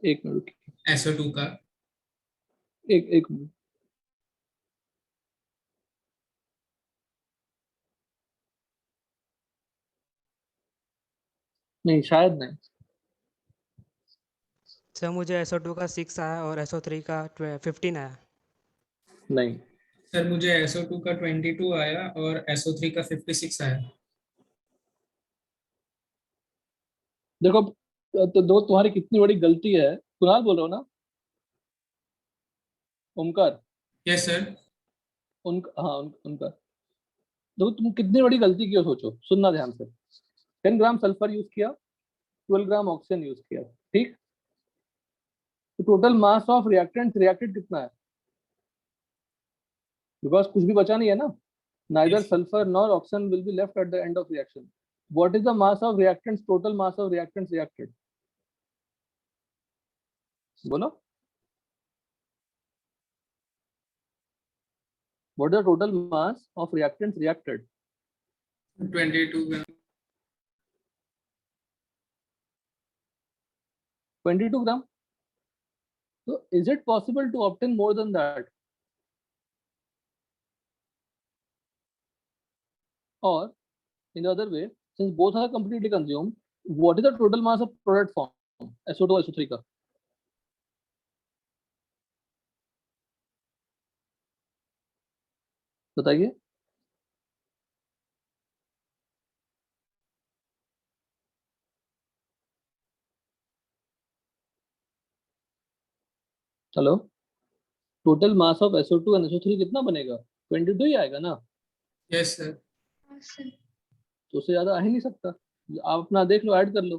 Speaker 1: एक मिनट रुकिए,
Speaker 5: SO2 का?
Speaker 1: एक मिनट। नहीं शायद नहीं।
Speaker 7: सर मुझे SO2 का 6 आया और SO3 का 15 आया।
Speaker 1: नहीं
Speaker 5: सर मुझे SO2 का 22 आया और SO3 का 56 आया।
Speaker 1: देखो, तो दो तुम्हारी कितनी बड़ी गलती है। कुणाल बोल रहे हो ना? ओमकार?
Speaker 5: Yes sir.
Speaker 1: हाँ उनका। देखो तुम कितनी बड़ी गलती की हो, सोचो, सुनना ध्यान से। 10 ग्राम सल्फर यूज किया, 12 ग्राम ऑक्सीजन यूज किया, ठीक। तो total mass of reactant reacted कितना है? बिकॉज कुछ भी बचा नहीं है ना, neither
Speaker 5: Yes.
Speaker 1: Sulphur nor oxygen will be left at the end of reaction. What is the mass of reactants, total mass of reactants reacted? बोलो, what is the total mass of reactants reacted?
Speaker 5: 22 gram.
Speaker 1: 22 gram. So is it possible to obtain more than that? Or in the other way, since both are completely consumed, what is the total mass of product form, SO2 SO3 का? बताइए। चलो, total mass of SO2 and SO3 कितना बनेगा? 22 ही आएगा ना?
Speaker 5: Yes sir.
Speaker 6: हाँ sir.
Speaker 1: तो उससे ज्यादा आ ही नहीं सकता। आप अपना देख लो, ऐड कर लो।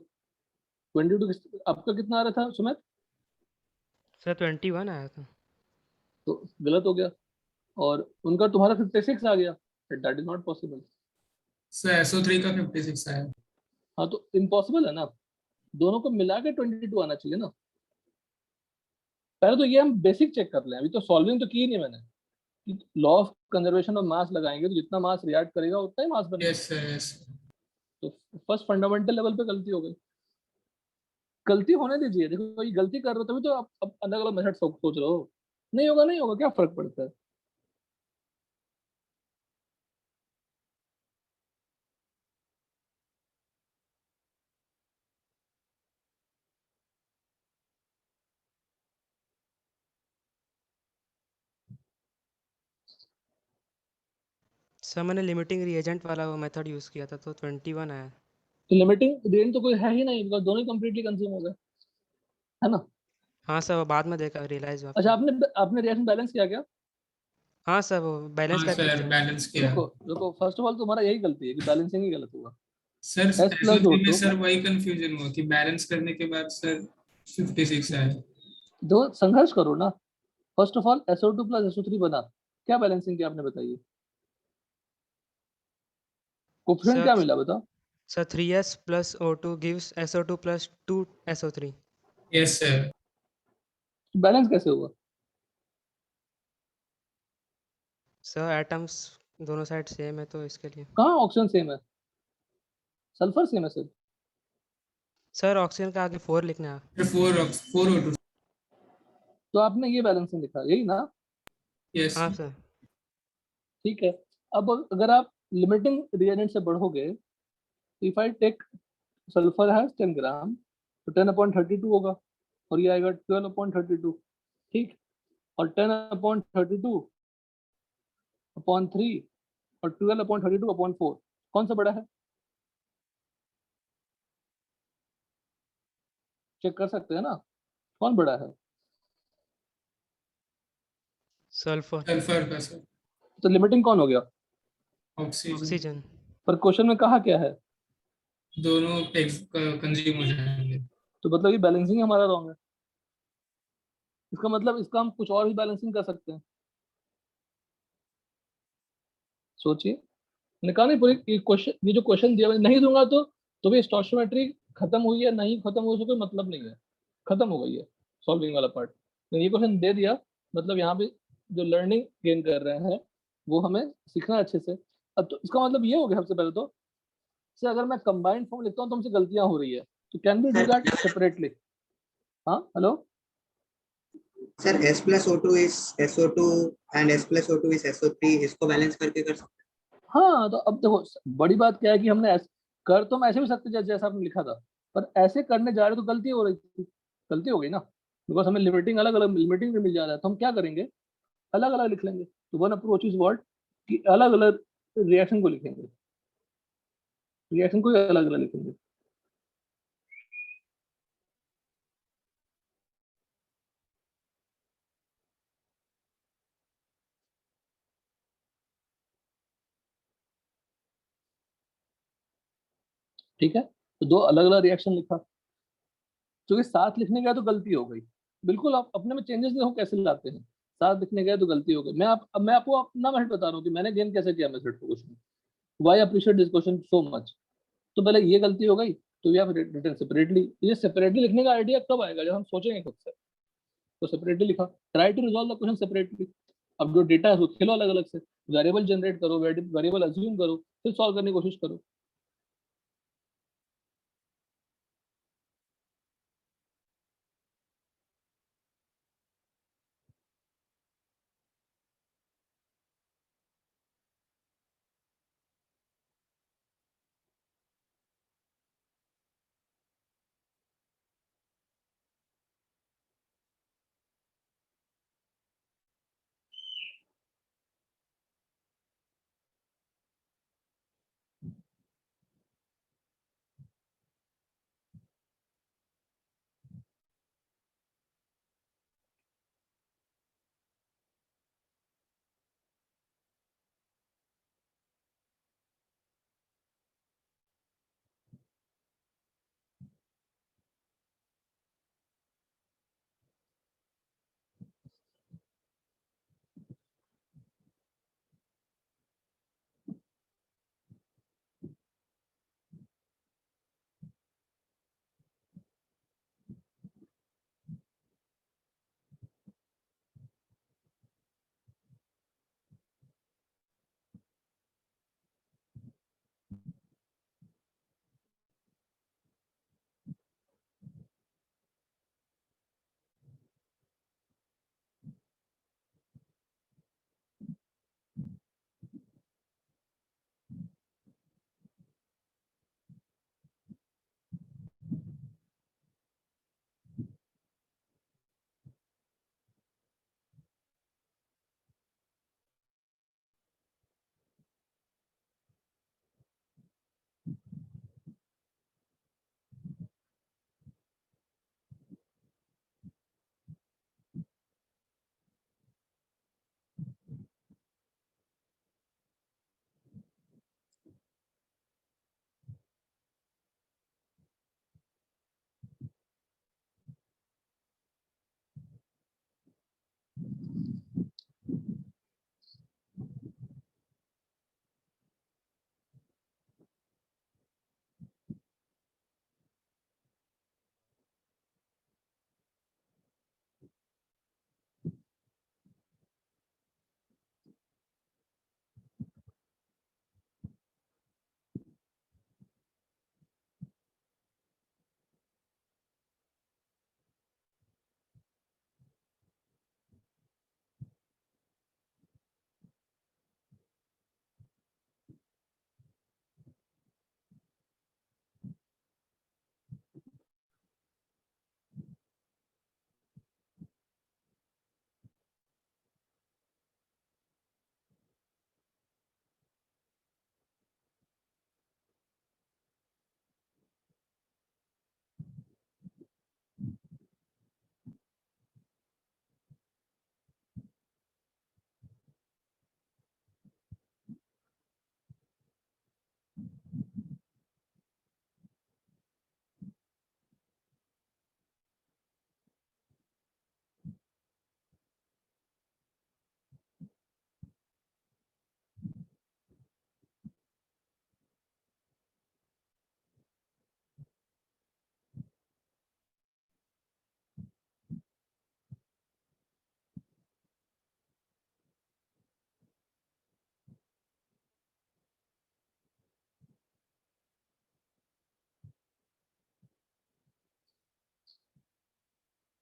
Speaker 1: 22 आपका कितना आ रहा था सुमित?
Speaker 7: सर 21 आया था।
Speaker 1: तो गलत हो गया। और उनका तुम्हारा 56 आ गया। That is not possible.
Speaker 5: Sir SO3 का 56 आया।
Speaker 1: हाँ तो इम्पॉसिबल है ना, दोनों को मिला के 22 आना चाहिए ना। पहले तो ये हम बेसिक चेक कर लें, अभी तो सॉल्विंग तो की नहीं मैंने। Law of conservation of mass लगाएंगे तो जितना मास रिएक्ट करेगा उतना ही मास बनेगा।
Speaker 5: Yes sir yes.
Speaker 1: तो फर्स्ट फंडामेंटल लेवल पे गलती हो गई। गलती होने दीजिए, देखो ये गलती कर रहे हो तभी तो आप अलग अलग मेथड सोच रहे हो। नहीं होगा नहीं होगा, क्या फर्क पड़ता है।
Speaker 7: सर मैंने लिमिटिंग रिएजेंट वाला वो मेथड यूज़ किया था तो 21 आया।
Speaker 1: तो लिमिटिंग रेंज तो कोई है ही नहीं, बिकॉज दोनों ही कंप्लीटली कंज्यूम हो गए, है ना।
Speaker 7: हाँ सर, वो बाद में देखा, रियलाइज़ हुआ
Speaker 1: अच्छा,
Speaker 7: फिर।
Speaker 1: आपने आपने रिएक्शन बैलेंस किया क्या?
Speaker 7: हाँ सर, वो बैलेंस
Speaker 5: हाँ
Speaker 7: करके
Speaker 5: सर
Speaker 7: किया।
Speaker 5: बैलेंस किया।
Speaker 1: रुको रुको, फर्स्ट ऑफ ऑल तुम्हारा यही गलती है कि बैलेंसिंग ही गलत हुआ।
Speaker 5: सर
Speaker 1: S प्लस
Speaker 5: SO3 में
Speaker 1: O2,
Speaker 5: सर वही कंफ्यूजन हुआ कि बैलेंस करने के बाद सर 56 आया।
Speaker 1: दो संघर्ष करो ना। First of all SO2 plus SO3 बना, क्या बैलेंसिंग किया आपने बताइए? कोफिशिएंट
Speaker 7: सर
Speaker 1: क्या मिला बताओ?
Speaker 7: Sir 3s plus O2 gives SO2 plus 2 SO3।
Speaker 5: Yes sir.
Speaker 1: Balance कैसे हुआ?
Speaker 7: सर एटम्स दोनों साइड सेम है तो इसके लिए।
Speaker 1: कहाँ ऑक्सीजन सेम है, सल्फर सेम है सर।
Speaker 7: सर ऑक्सीजन का आगे 4 लिखना है।
Speaker 5: 4 O2।
Speaker 1: तो आपने ये बैलेंसिंग लिखा, यही ना?
Speaker 5: यस।
Speaker 7: हाँ सर।
Speaker 1: ठीक है। अब अगर आप लिमिटिंग रिएजेंट से बढ़ोगे, इफ आई टेक सल्फर है 10 ग्राम, तो 10/32 होगा, और ये आएगा 12/32, ठीक। और 10/32/3 और 12/32/4, कौन सा बड़ा है? चेक कर सकते हैं ना, कौन बड़ा है?
Speaker 7: सल्फर।
Speaker 5: सल्फर का सर।
Speaker 1: तो लिमिटिंग कौन हो गया?
Speaker 5: ऑक्सीजन।
Speaker 7: ऑक्सीजन।
Speaker 1: पर क्वेश्चन में कहा क्या है?
Speaker 5: दोनों कंज्यूम हो जाएंगे।
Speaker 1: तो मतलब ये बैलेंसिंग हमारा रॉन्ग है। इसका मतलब इसका हम कुछ और भी बैलेंसिंग कर सकते हैं। सोचिए, मैंने कहा नहीं, पूरी ये जो क्वेश्चन दिया, मैं नहीं दूंगा तो भी स्टोइचियोमेट्री खत्म हुई है नहीं खत्म हुई, उसका कोई मतलब नहीं है, खत्म हो गई है सॉल्विंग वाला पार्ट। तो ये क्वेश्चन दे दिया, मतलब यहाँ पे जो लर्निंग गेन कर रहे हैं वो हमें सीखना है अच्छे से। अब तो इसका मतलब ये हो गया सबसे पहले तो, से अगर मैं कंबाइंड फॉर्म लिखता हूँ तो हमसे गलतियां हो रही है, तो can be do that separately? हाँ hello
Speaker 3: sir S plus O2 is SO2 and S plus O2 is SO3, इसको बैलेंस करके कर सकते
Speaker 1: हाँ। तो अब देखो, बड़ी बात क्या है कि हमने कर तो हम ऐसे भी सकते जैसा आपने लिखा था, पर ऐसे करने जा रहे तो गलती हो रही थी, गलती हो गई ना, बिकॉज हमें लिमिटिंग अलग अलग लिमिटिंग भी मिल जा रहा है। तो हम क्या करेंगे, अलग अलग लिख लेंगे। तो वन अप्रोच इज व्हाट, कि अलग अलग रिएक्शन को लिखेंगे, रिएक्शन को अलग अलग लिखेंगे। ठीक है, तो दो अलग अलग रिएक्शन लिखा, क्योंकि साथ लिखने गया तो गलती हो गई। बिल्कुल आप अपने में चेंजेस देखो कैसे लाते हैं, साथ लिखने गए तो गलती हो गई। मैं आपको अपना मेथड बता रहा हूँ कि मैंने गेन कैसे किया मेथड को question. Why appreciate this question so much. तो पहले ये गलती हो गई, तो वी हैव रिटन सेपरेटली। ये सेपरेटली लिखने का आइडिया कब आएगा, जब हम सोचेंगे खुद से। तो सेपरेटली लिखा, try to resolve the question separately. अब जो डेटा है उसको खेलो अलग अलग से, वेरिएबल जनरेट करो, वेरिएबल अज्यूम करो, फिर सॉल्व करने की कोशिश करो।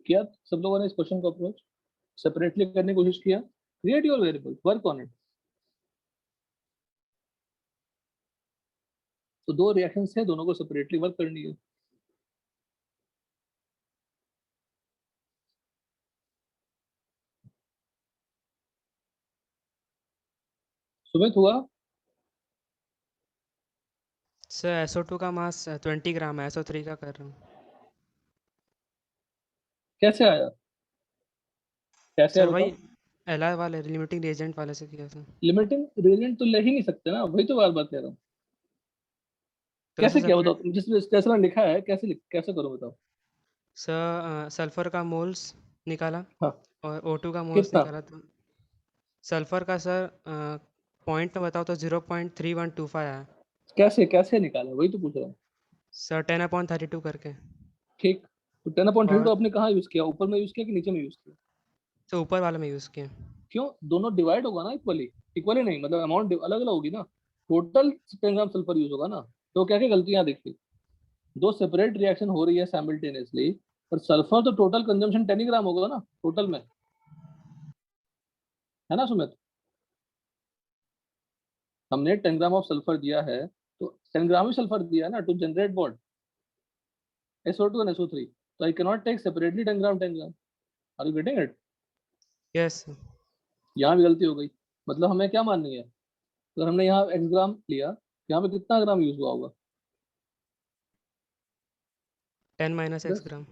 Speaker 1: किया सब लोगों ने इस क्वेश्चन को अप्रोच सेपरेटली करने की कोशिश किया। Create your variable, work on it. तो दो रिएक्शंस है, दोनों को सेपरेटली वर्क करनी है। सुमित हुआ?
Speaker 7: सर SO2 का मास 20 ग्राम है, SO3 का कर रहा हूँ।
Speaker 1: कैसे आया, कैसे
Speaker 7: सर
Speaker 1: आया
Speaker 7: वही
Speaker 1: बताओ?
Speaker 7: LR वाले लिमिटिंग रिएजेंट वाले से किया था।
Speaker 1: लिमिटिंग रिएजेंट तो ले ही नहीं सकते ना, वही तो बार बार कह रहा हूँ।
Speaker 7: तो
Speaker 1: कैसे
Speaker 7: सर
Speaker 1: क्या बताओ, जिसमें जैसे मैंने लिखा है कैसे करूँ बताओ।
Speaker 7: सर सल्फर का मोल्स निकाला
Speaker 1: हाँ
Speaker 7: और O2 का मोल्स
Speaker 1: कितना,
Speaker 7: निकाला, तो सल्फर का सर पॉइंट में बताओ तो 0.3125 आया
Speaker 1: कैसे कैसे निकाला वही तो पूछ रहा हूँ।
Speaker 7: सर 10/32 करके।
Speaker 1: ठीक, तो 10/32
Speaker 7: और
Speaker 1: आपने कहाँ यूज किया, ऊपर में यूज किया कि नीचे में यूज किया?
Speaker 7: तो ऊपर वाले में यूज़ किए।
Speaker 1: क्यों, दोनों डिवाइड होगा ना इक्वली, इक्वली नहीं मतलब अमाउंट अलग अलग होगी ना, टोटल 10 ग्राम सल्फर यूज होगा ना। तो क्या क्या गलतियां देखी, दो सेपरेट रिएक्शन हो रही है साइमल्टेनियसली, पर सल्फर तो टोटल कंजम्पशन 10 ग्राम होगा ना टोटल में, है ना सुमित? हमने 10 ग्राम ऑफ सल्फर दिया है, तो 10 ग्राम ही सल्फर दिया है ना to generate bond SO2 and SO3, तो I cannot take separately 10 gram. Are you getting it?
Speaker 7: Yes
Speaker 1: यहाँ भी गलती हो गई, मतलब हमें क्या माननी है, अगर हमने यहाँ x ग्राम लिया, यहाँ पे कितना ग्राम यूज हुआ होगा?
Speaker 7: 10 - x
Speaker 1: 10।
Speaker 7: ग्राम।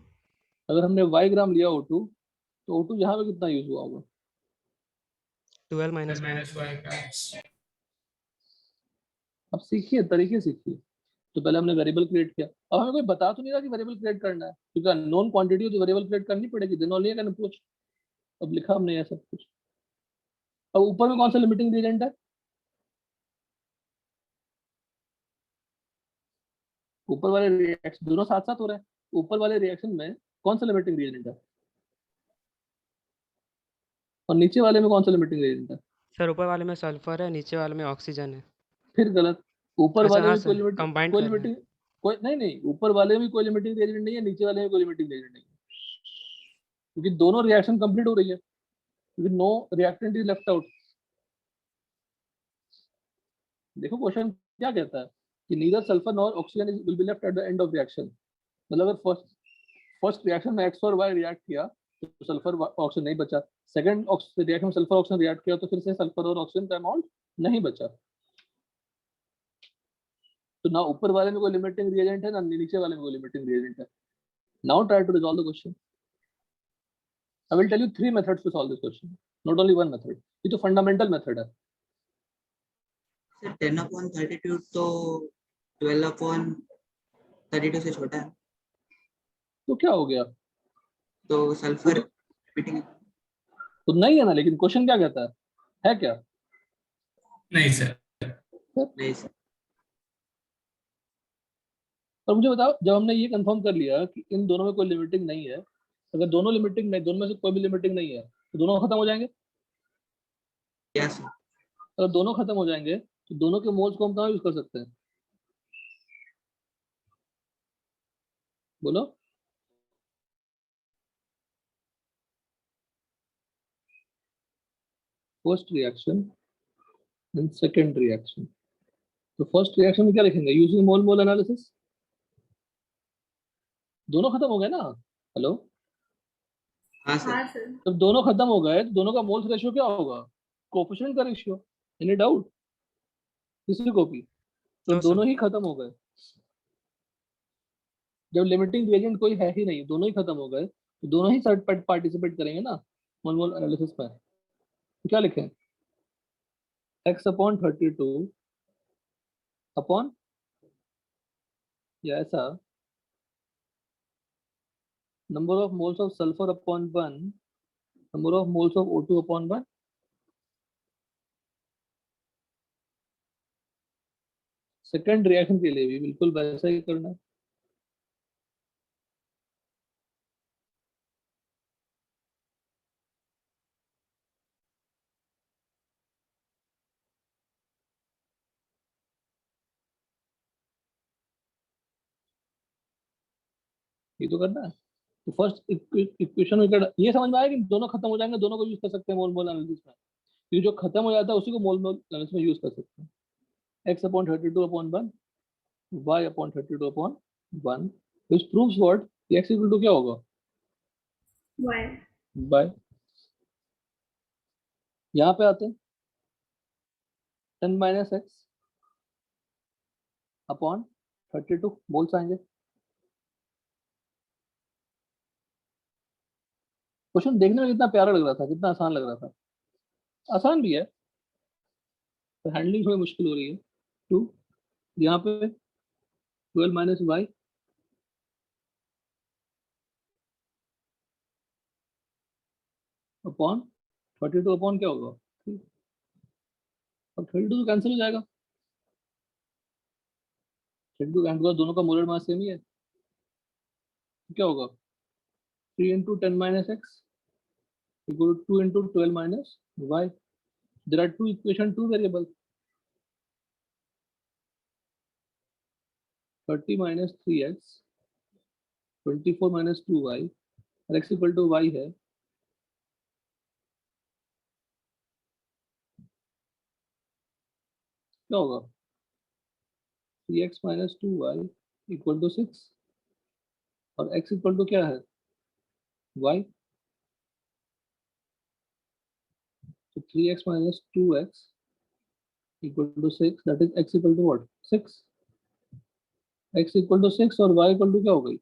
Speaker 1: अगर हमने y ग्राम लिया O2, तो O2 यहाँ पे कितना यूज हुआ होगा?
Speaker 7: 12 -
Speaker 5: 10
Speaker 7: y।
Speaker 5: minus y grams.
Speaker 1: अब सीखिए, तरीके सीखिए। तो पहले हमने वेरिएबल क्रिएट किया, अब हमें कोई बता तो नहीं रहा कि वेरिएबल क्रिएट करना है, क्योंकि नॉन क्वांटिटी तो वेरिएबल क्रिएट करनी पड़ेगी, then only I can approach. अब लिखा हमने ये सब कुछ। अब ऊपर में कौन सा लिमिटिंग रिएजेंट है? ऊपर वाले रिएक्शन दोनों साथ साथ हो रहे हैं, ऊपर वाले रिएक्शन में कौन सा लिमिटिंग रिएजेंट है, और नीचे वाले में कौन सा लिमिटिंग रिएजेंट है?
Speaker 7: सर ऊपर वाले में सल्फर है, नीचे वाले में ऑक्सीजन है।
Speaker 1: फिर गलत, ऊपर
Speaker 7: अच्छा
Speaker 1: वाले
Speaker 7: हाँ
Speaker 1: में
Speaker 7: सर, कंबाइंड
Speaker 1: कोई
Speaker 7: कर रहे हैं।
Speaker 1: लिमिटिंग, कोई नहीं नहीं, ऊपर वाले में कोई लिमिटिंग रिएजेंट नहीं है, नीचे वाले में कोई लिमिटिंग रिएजेंट नहीं है, क्योंकि दोनों रिएक्शन कंप्लीट हो रही है, क्योंकि no reactant is left out. देखो क्वेश्चन क्या कहता है कि neither sulphur nor oxygen will be left at the end of reaction, मतलब अगर फर्स्ट रिएक्शन में एक्स और वाई रिएक्ट किया तो सल्फर ऑक्सीजन नहीं बचा, सेकंड रिएक्शन में सल्फर ऑक्सीजन रिएक्ट किया तो फिर से सल्फर और ऑक्सीजन का अमाउंट नहीं बचा। तो ना ऊपर वाले में कोई लिमिटिंग रिएजेंट है, ना नीचे वाले में कोई लिमिटिंग रिएजेंट है। Now try to resolve the question. I will tell you 3 methods to solve this question, not only one method, ये तो फंडामेंटल मेथड है।
Speaker 3: सर 10/32 तो 12/32 से छोटा है,
Speaker 1: तो क्या हो गया,
Speaker 3: तो सल्फर रिपीटिंग
Speaker 1: तो नहीं है ना, लेकिन क्वेश्चन क्या कहता है क्या?
Speaker 5: नहीं सर.
Speaker 3: नहीं सर।
Speaker 1: और मुझे बताओ, जब हमने ये कंफर्म कर लिया कि इन दोनों में कोई लिमिटिंग नहीं है, अगर दोनों लिमिटिंग नहीं, दोनों में से कोई भी लिमिटिंग नहीं है, तो दोनों खत्म हो जाएंगे।
Speaker 3: क्या सर?
Speaker 1: अगर दोनों खत्म हो जाएंगे तो दोनों के मोल्स को हम कहाँ यूज कर सकते हैं, बोलो? First reaction and second reaction. तो फर्स्ट रिएक्शन में क्या लिखेंगे, यूजिंग मोल मोल एनालिसिस। दोनों खत्म हो गए ना, हेलो?
Speaker 3: हाँ सर।
Speaker 2: हाँ सर.
Speaker 1: जब दोनों खत्म हो गए तो दोनों का मोल्स रेशियो क्या होगा, कोफिशिएंट का रेशियो, एनी डाउट किसी को भी? तो
Speaker 7: नो सर।
Speaker 1: दोनों ही खत्म हो गए, जब लिमिटिंग रिएजेंट कोई है ही नहीं, दोनों ही खत्म हो गए, तो दोनों ही पार्टिसिपेट करेंगे ना मोल मोल एनालिसिस में। तो क्या लिखें, x/32 अपॉन, या ऐसा, number of moles of sulphur upon 1, number of moles of O2 upon 1। Second reaction के लिए भी बिल्कुल वैसा ही करना है। ये तो करना है। तो फर्स्ट इक्वेशन में ये समझ में आया कि दोनों खत्म हो जाएंगे, दोनों को यूज कर सकते हैं मोल मोल एनालिसिस में, क्योंकि जो खत्म हो जाता है उसी को मोल मोल एनालिसिस में यूज कर सकते हैं। x/32 upon 1, y/32 upon 1, which proves what, कि x इक्वल टू क्या होगा,
Speaker 2: Y.
Speaker 1: बाय, यहाँ पे आते हैं 10 - x अपॉन 32 मोल्स आएंगे। क्वेश्चन देखने में कितना प्यारा लग रहा था, कितना आसान लग रहा था, आसान भी है, तो हैंडलिंग थोड़ी मुश्किल हो रही है। टू, यहाँ पे 12 minus y अपॉन 32 अपॉन क्या होगा? अब 32 तो कैंसिल हो जाएगा, 32 कैंसिल होगा, दोनों का मोलर मास सेम ही है, तो क्या होगा? 3 into 10 minus x equal to 2 into 12 minus y. There are two equation, two variable. 30 minus 3x, 24 minus 2y, और x equal to y है, क्या होगा? 3x minus 2y equal to 6, और x equal to क्या है? y. So 3x minus 2x equal to 6, that is x equal to what? 6. x equal to 6 और y equal to क्या हो गई?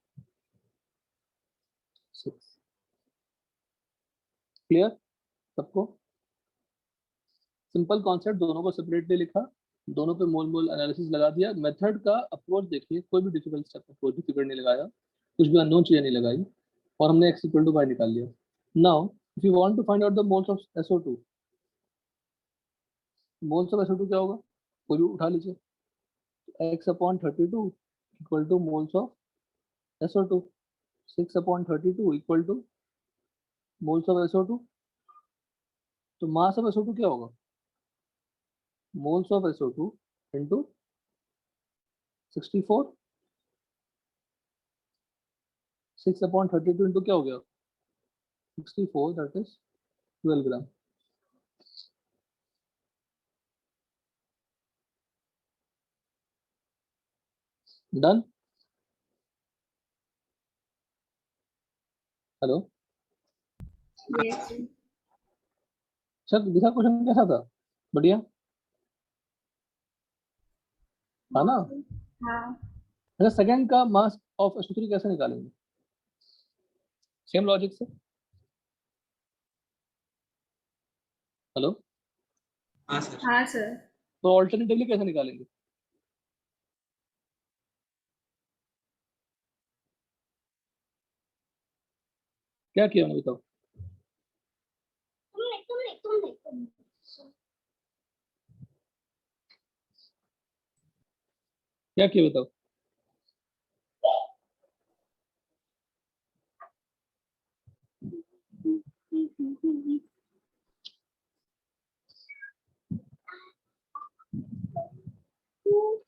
Speaker 1: 6. क्लियर सबको? सिंपल कॉन्सेप्ट, दोनों को सेपरेटली लिखा, दोनों पे मोल मोल एनालिसिस लगा दिया। मेथड का अप्रोच देखिए, कोई भी डिफिकल्ट स्टेप अप्रोच डिफिकल्ट नहीं लगाया, कुछ भी अननोन चीजें नहीं लगाई, और हमने x इक्वल टू y निकाल लिया। Now if you want to find out the moles of SO2, moles of SO2 क्या होगा? कोई भी उठा लीजिए, x upon 32 equal to moles of SO2, 6 upon 32 equal to moles of SO2। तो mass of SO2 क्या होगा? Moles of SO2 into 64, 6 upon 32 into क्या हो गया? 64, that is 12 gram. Done? Hello
Speaker 2: Yes.
Speaker 1: Sir, दूसरा क्वेश्चन कैसा था? बढ़िया था ना?
Speaker 2: हाँ.
Speaker 1: अच्छा, सेकंड का मास ऑफ SO3 कैसे निकालेंगे? सेम लॉजिक से। हेलो,
Speaker 3: हाँ सर।
Speaker 2: हाँ सर.
Speaker 1: तो ऑल्टरनेटिवली कैसे निकालेंगे? क्या किया मैंने, बताओ? क्या किया बताओ?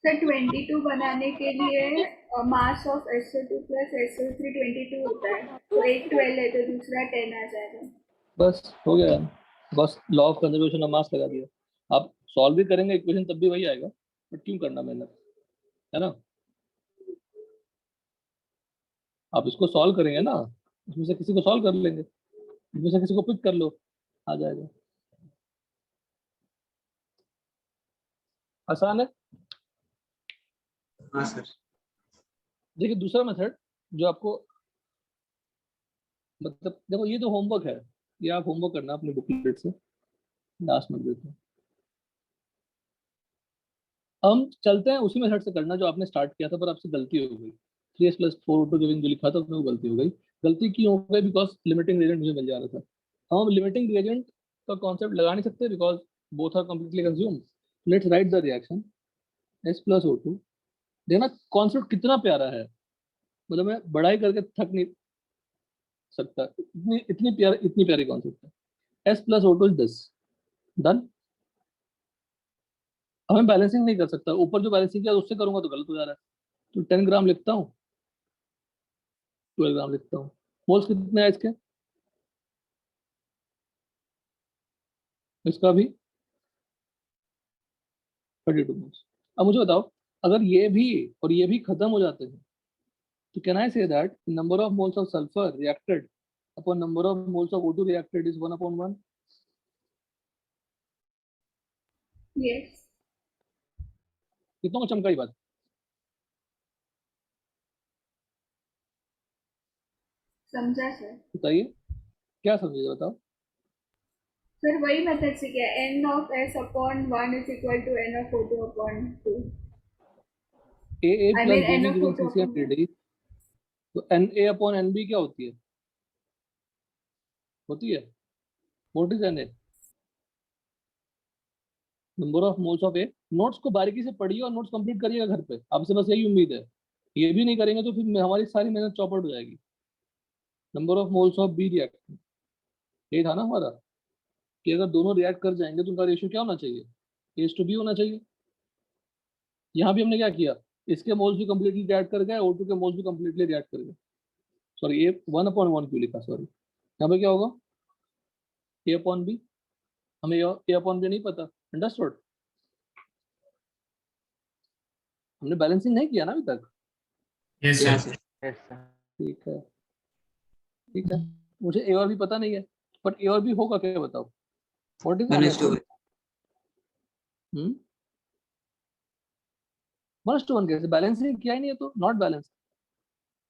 Speaker 2: सर 22 बनाने के लिए मास ऑफ SO2 प्लस SO3 22 होता है, तो एक 12 है तो दूसरा 10 आ जाएगा.
Speaker 1: बस हो गया, बस law of conservation of mass लगा दिया। आप सॉल्व भी करेंगे इक्वेशन तब भी वही आएगा, बट क्यों करना मेहनत, है ना? आप इसको सॉल्व करेंगे ना, इसमें से किसी को सॉल्व कर लेंगे, इसमें से किसी को पिक कर लो, आ जाएगा। आसान है।
Speaker 3: हाँ सर।
Speaker 1: देखिए दूसरा मेथड जो आपको, मतलब देखो ये तो होमवर्क है, ये आप होमवर्क करना अपनी बुकलेट से, लास्ट में देते हैं। हम चलते हैं उसी मेथड से करना जो आपने स्टार्ट किया था, पर आपसे गलती हो गई। 3s + 4 गिविंग जो लिखा था उसमें वो गलती हो गई। गलती क्यों हो गई? बिकॉज लिमिटिंग रिएजेंट मुझे मिल जा रहा था। हम लिमिटिंग रिएजेंट का कॉन्सेप्ट लगा नहीं सकते because both are completely consumed. Let's write the reaction S + O2। देखना कॉन्सेप्ट कितना प्यारा है, मतलब मैं बड़ाई करके थक नहीं सकता, इतनी प्यारी कॉन्सेप्ट है। S + O2 is this. Done? अब मैं बैलेंसिंग नहीं कर सकता, ऊपर जो बैलेंसिंग किया उससे करूंगा तो गलत हो जा रहा है, तो 10 ग्राम लिखता हूँ, 12 ग्राम लिखता हूँ। मोल्स कितने हैं इसके? इसका भी 32 मोल्स। अब मुझे बताओ, अगर ये भी और ये भी खत्म हो जाते हैं, तो can I say that number of moles of sulphur reacted upon number of moles of O2 reacted is 1/1?
Speaker 2: Yes.
Speaker 1: कितना चमकाई बात,
Speaker 2: समझा सर.
Speaker 1: बताइए क्या समझे, बताओ।
Speaker 2: सर वही मेथड से क्या, n of S upon 1 is equal to n of O2 upon 2.
Speaker 1: AA
Speaker 2: I
Speaker 1: plus
Speaker 2: mean
Speaker 1: BB giving
Speaker 2: NO4
Speaker 1: CC and DD, तो NA upon NB क्या होती है? होती है what is NA? Number of moles of A. Notes को बारीकी से पढ़िए और नोट्स कंप्लीट करिएगा घर पे, आपसे बस यही उम्मीद है। ये भी नहीं करेंगे तो फिर हमारी सारी मेहनत चौपट हो जाएगी। Number of moles of B react, ये था ना हमारा कि अगर दोनों रिएक्ट कर जाएंगे तो उनका रेशियो क्या होना चाहिए? A/B होना चाहिए। यहाँ भी हमने क्या किया, इसके मोल्स भी कंप्लीटली रिएक्ट कर गए, O2 के मोल्स भी कंप्लीटली रिएक्ट कर गए। सॉरी ए 1/1 क्यों लिखा, सॉरी। यहाँ पे क्या होगा, A/B, हमें A/B नहीं पता। अंडरस्टूड? हमने बैलेंसिंग नहीं किया ना अभी तक।
Speaker 5: Yes,
Speaker 3: Yeah,
Speaker 5: sir.
Speaker 3: sir.
Speaker 1: ठीक है, ठीक है। मुझे ए और भी पता नहीं है, बट ए और भी होगा क्या, बताओ। What is
Speaker 3: 1:1.
Speaker 1: 1:1 कैसे? बैलेंसिंग किया ही नहीं है तो नॉट बैलेंस,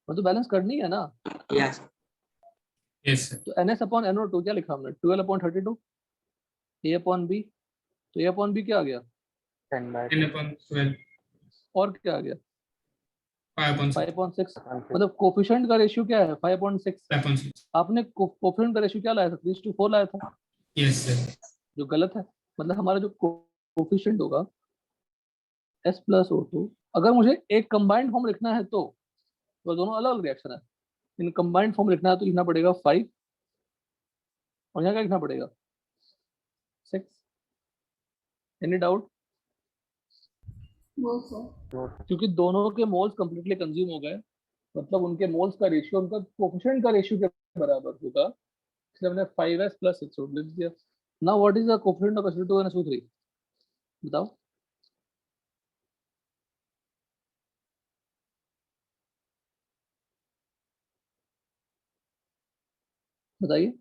Speaker 1: और तो बैलेंस करनी है ना।
Speaker 3: Yeah, sir.
Speaker 5: Yes, sir.
Speaker 1: तो NS/NO2 क्या लिखा हमने? 12/32 A/B, तो A/B क्या आ गया?
Speaker 5: 10/12,
Speaker 1: और क्या आ गया?
Speaker 5: 5/6,
Speaker 1: 5.6। मतलब कोफिशिएंट का रेशियो क्या है? 5.6।
Speaker 5: 5/6.
Speaker 1: आपने कोफिशिएंट का रेशियो क्या लाया था? 3:4 लाया था,
Speaker 5: Yes, sir.
Speaker 1: जो गलत है। मतलब हमारा जो कोफिशिएंट होगा S+O2, अगर मुझे एक कंबाइंड फॉर्म लिखना है तो दोनों अलग अलग रिएक्शन है। इन कंबाइंड फॉर्म लिखना है तो लिखना पड़ेगा 5, और यहाँ क्या लिखना पड़ेगा? 6। Any doubt?
Speaker 2: No, sir.
Speaker 1: क्योंकि दोनों के मोल्स कंप्लीटली कंज्यूम हो गए, मतलब उनके मोल्स का रेशियो उनका कोफिशिएंट का रेशियो के बराबर होगा, इसलिए हमने 5s + 6 लिख दिया। Now what is the coefficient of SO2 and SO3? बताओ। बताइए।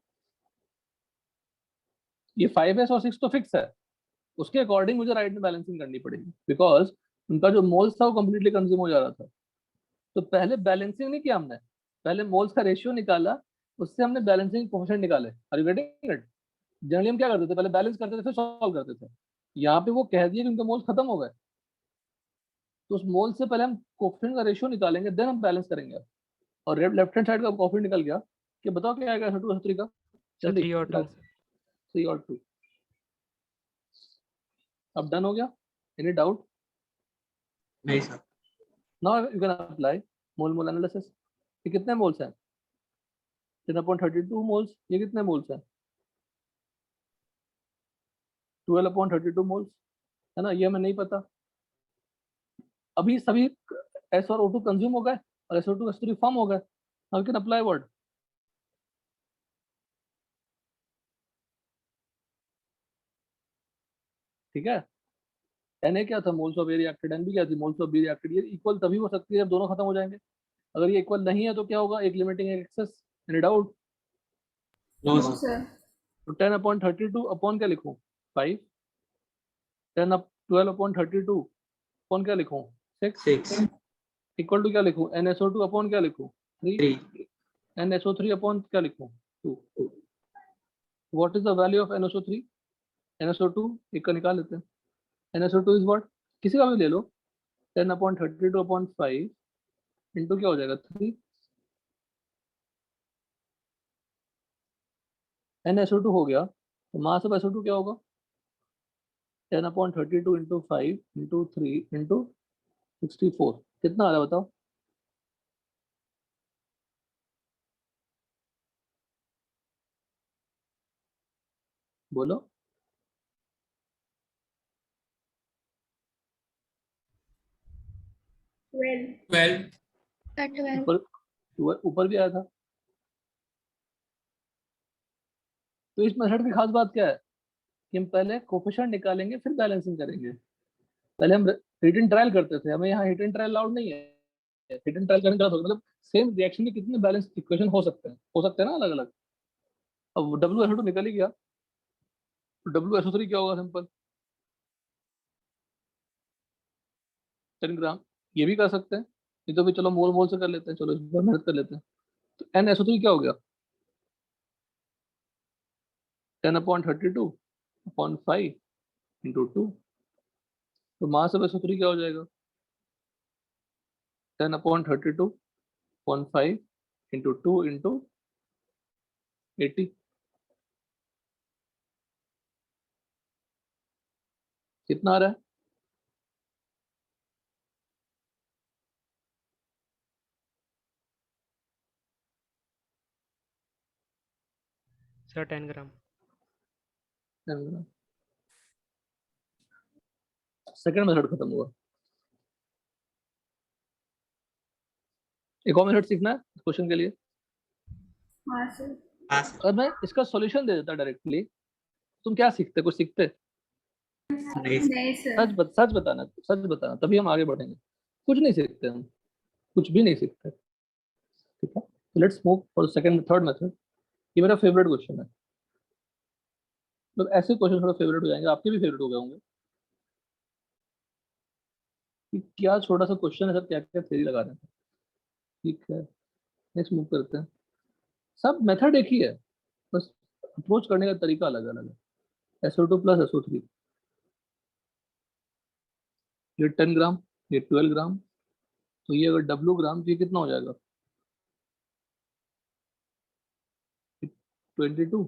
Speaker 1: ये 5s और 6 तो फिक्स है, उसके अकॉर्डिंग मुझे राइट में बैलेंसिंग करनी पड़ेगी, बिकॉज उनका जो मोल्स था वो कंप्लीटली कंज्यूम हो जा रहा था। तो पहले बैलेंसिंग नहीं किया हमने, पहले मोल्स का रेशियो निकाला, उससे हमने बैलेंसिंग कोफिशिएंट निकाले। Are you getting it? Generally हम क्या करते थे, पहले बैलेंस करते थे फिर सॉल्व करते थे। यहाँ पे वो कह दिए कि उनके मोल्स खत्म हो गए, तो उस मोल से पहले हम कोफिशिएंट का रेशियो निकालेंगे, देन हम बैलेंस करेंगे। और लेफ्ट हैंड साइड का कोफिशिएंट निकल गया, कि बताओ क्या आएगा SO2 SO3 का?
Speaker 7: सर
Speaker 1: जल्दी
Speaker 7: 3 और 2।
Speaker 1: 3 और 2। अब डन हो गया? Any doubt?
Speaker 3: नहीं sir.
Speaker 1: Now you can apply mole analysis. ये कितने मोल्स हैं? 10/32 मोल्स। ये कितने मोल्स हैं? 12/32 मोल्स, है ना? ये हमें नहीं पता। अभी सभी S और O2 कंज्यूम हो गए और SO2 S3 फॉर्म हो गए। Now you can apply what? ठीक है। Na क्या था? Moles of A reacted. NB क्या थी? Moles of B reacted. ये इक्वल तभी हो सकती है जब दोनों खत्म हो जाएंगे। अगर ये इक्वल नहीं है तो क्या होगा? एक लिमिटिंग, एक excess. Any doubt?
Speaker 3: No,
Speaker 2: No,
Speaker 3: sir.
Speaker 2: sir.
Speaker 1: तो 10/32 अपॉन क्या लिखूं? 5। 12/32 अपॉन क्या लिखूं? 6।
Speaker 3: 6.
Speaker 1: इक्वल टू क्या लिखूं? NSO2 अपॉन क्या लिखूं? 3।
Speaker 3: 3.
Speaker 1: NSO3 अपॉन क्या लिखूं? 2। What is the value of NSO3? NSO2 एक का निकाल लेते हैं। NSO2 is what? किसी का भी ले लो। 10/32/5 इंटू क्या हो जाएगा? 3। NSO2 हो गया, तो मास ऑफ SO2 क्या होगा? 10/32 इंटू 5 इंटू 3 इंटू 64। कितना आ रहा है बताओ? बोलो।
Speaker 2: 12.
Speaker 5: 12.
Speaker 6: Sir 12.
Speaker 1: ऊपर ऊपर भी आया था। तो इस मेथड की खास बात क्या है कि हम पहले कोफिशिएंट निकालेंगे फिर बैलेंसिंग करेंगे। पहले हम हिट एंड ट्रायल करते थे, हमें यहाँ हिट एंड ट्रायल अलाउड नहीं है। हिट एंड ट्रायल करने का मतलब सेम रिएक्शन के कितने बैलेंस इक्वेशन हो सकते हैं ना अलग अलग। अब WSO2 निकल ही गया, WSO3 क्या होगा? सिंपल 10 ग्राम। ये भी कर सकते हैं, नहीं तो भी चलो मोल मोल से कर लेते हैं, चलो इस बार मेहनत कर लेते हैं। तो NSO3 क्या हो गया? 10/32/5 इंटू 2। तो मास ऑफ SO3 क्या हो जाएगा? 10/32.5 into 2 into 80. कितना आ रहा है?
Speaker 7: सर 10 ग्राम।
Speaker 1: सेकंड मेथड खत्म हुआ। एक और मेथड सीखना है क्वेश्चन के लिए।
Speaker 2: हाँ सर।
Speaker 3: हाँ सर।
Speaker 1: अगर मैं इसका सॉल्यूशन दे देता डायरेक्टली, तुम क्या सीखते? कुछ सीखते?
Speaker 3: नहीं सर।
Speaker 2: नहीं सर।
Speaker 1: सच बताना तभी हम आगे बढ़ेंगे। कुछ नहीं सीखते हम, कुछ भी नहीं सीखते। ठीक है, let's move for second third method. ये मेरा फेवरेट क्वेश्चन है। मतलब ऐसे क्वेश्चन थोड़ा फेवरेट हो जाएंगे, आपके भी फेवरेट हो गए होंगे कि क्या छोटा सा क्वेश्चन है सर, क्या क्या थ्योरी लगा रहे हैं। ठीक है, नेक्स्ट मूव करते हैं। सब मेथड एक ही है, बस अप्रोच करने का तरीका अलग अलग है। SO2 प्लस SO3, ये 10 ग्राम, ये 12 ग्राम, तो ये अगर W ग्राम तो ये कितना हो जाएगा? 22।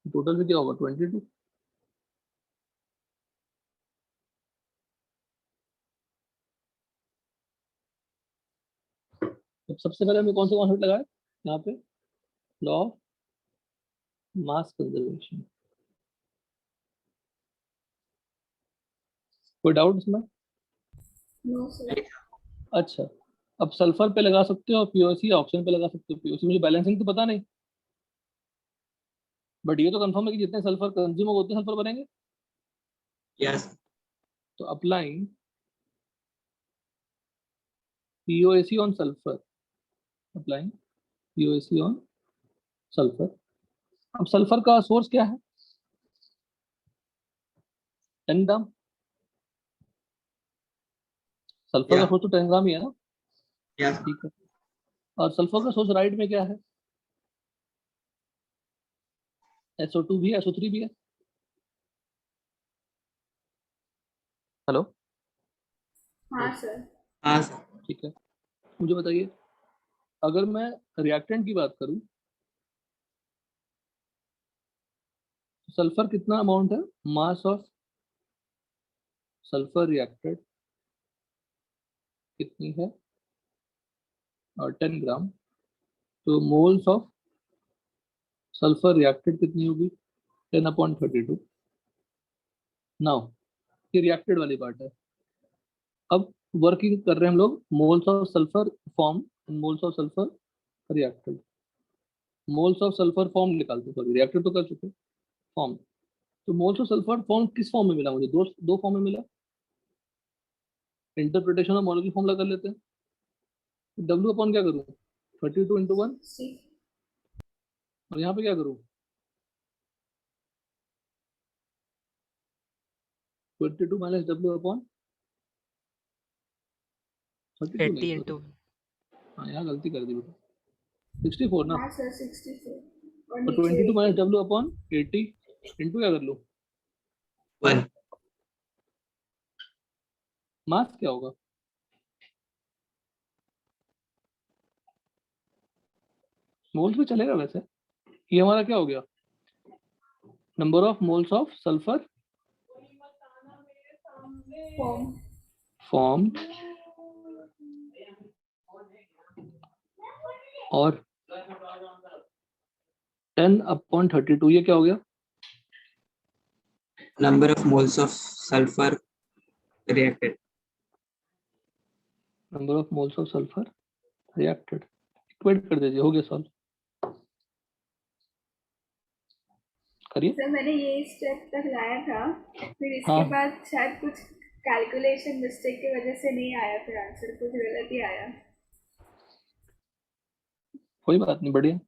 Speaker 1: टोटल में क्या होगा? 22। तो सबसे पहले हमें कौन सा कॉन्सेप्ट लगाए यहाँ पे? Law of mass conservation. कोई डाउट इसमें?
Speaker 2: No sir.
Speaker 1: अच्छा, अब सल्फर पे लगा सकते हो POC, ऑक्सीजन पे लगा सकते हो POC। मुझे बैलेंसिंग तो पता नहीं, बट ये तो कंफर्म है कि जितने सल्फर कंज्यूम होगा उतने सल्फर बनेंगे।
Speaker 3: यस।
Speaker 1: तो applying POAC on sulphur, applying POAC on sulphur. अब सल्फर का सोर्स क्या है? 10 ग्राम। सल्फर का
Speaker 3: या
Speaker 1: सोर्स तो 10 ग्राम ही है ना?
Speaker 3: यस।
Speaker 1: ठीक है, और सल्फर का सोर्स राइट में क्या है? SO2 भी है, SO3 भी है। हेलो,
Speaker 2: हाँ सर।
Speaker 3: हाँ सर।
Speaker 1: ठीक है, मुझे बताइए, अगर मैं रिएक्टेंट की बात करूं, सल्फर कितना अमाउंट है? मास ऑफ सल्फर रिएक्टेड कितनी है? और 10 ग्राम, तो मोल्स ऑफ सल्फर रिएक्टेड कितनी होगी? 10/32। नाउ ये रिएक्टेड वाली पार्ट है। अब वर्किंग कर रहे हैं हम लोग moles of sulphur form, moles of sulphur reacted. Moles of sulphur form निकालते, सॉरी रिएक्टेड तो कर चुके, फॉर्म। तो मोल्स ऑफ सल्फर फॉर्म किस फॉर्म में मिला मुझे? दो फॉर्म में मिला। इंटरप्रिटेशन ऑफ मॉलिक्यूलर फॉर्मूला कर लेते हैं। W अपॉन क्या करूँ? 32 × 1।
Speaker 2: सी।
Speaker 1: और यहाँ पे क्या करूँ? 22 माइनस W अपॉन 32 नहीं,
Speaker 7: 80
Speaker 1: सॉरी,
Speaker 7: इंटू
Speaker 1: हाँ यहाँ गलती कर दी बेटा, 64 ना।
Speaker 2: हाँ सर 64 और
Speaker 1: और
Speaker 2: नीचे
Speaker 1: 22 माइनस W अपॉन 80 इंटू क्या कर लूँ?
Speaker 3: 1।
Speaker 1: मास क्या होगा? मोल्स भी चलेगा वैसे। ये हमारा क्या हो गया? Number of moles of sulphur
Speaker 2: form.
Speaker 1: Form, और 10/32 ये क्या हो गया?
Speaker 3: Number of moles of sulfur reacted.
Speaker 1: Number of moles of sulphur reacted. Equate कर दीजिए, हो गया सॉल्व। करिए।
Speaker 2: सर मैंने ये स्टेप तक लाया था, फिर इसके
Speaker 1: हाँ।
Speaker 2: बाद शायद कुछ कैलकुलेशन मिस्टेक की वजह से नहीं आया, फिर आंसर कुछ गलत ही आया।
Speaker 1: कोई बात नहीं, बढ़िया।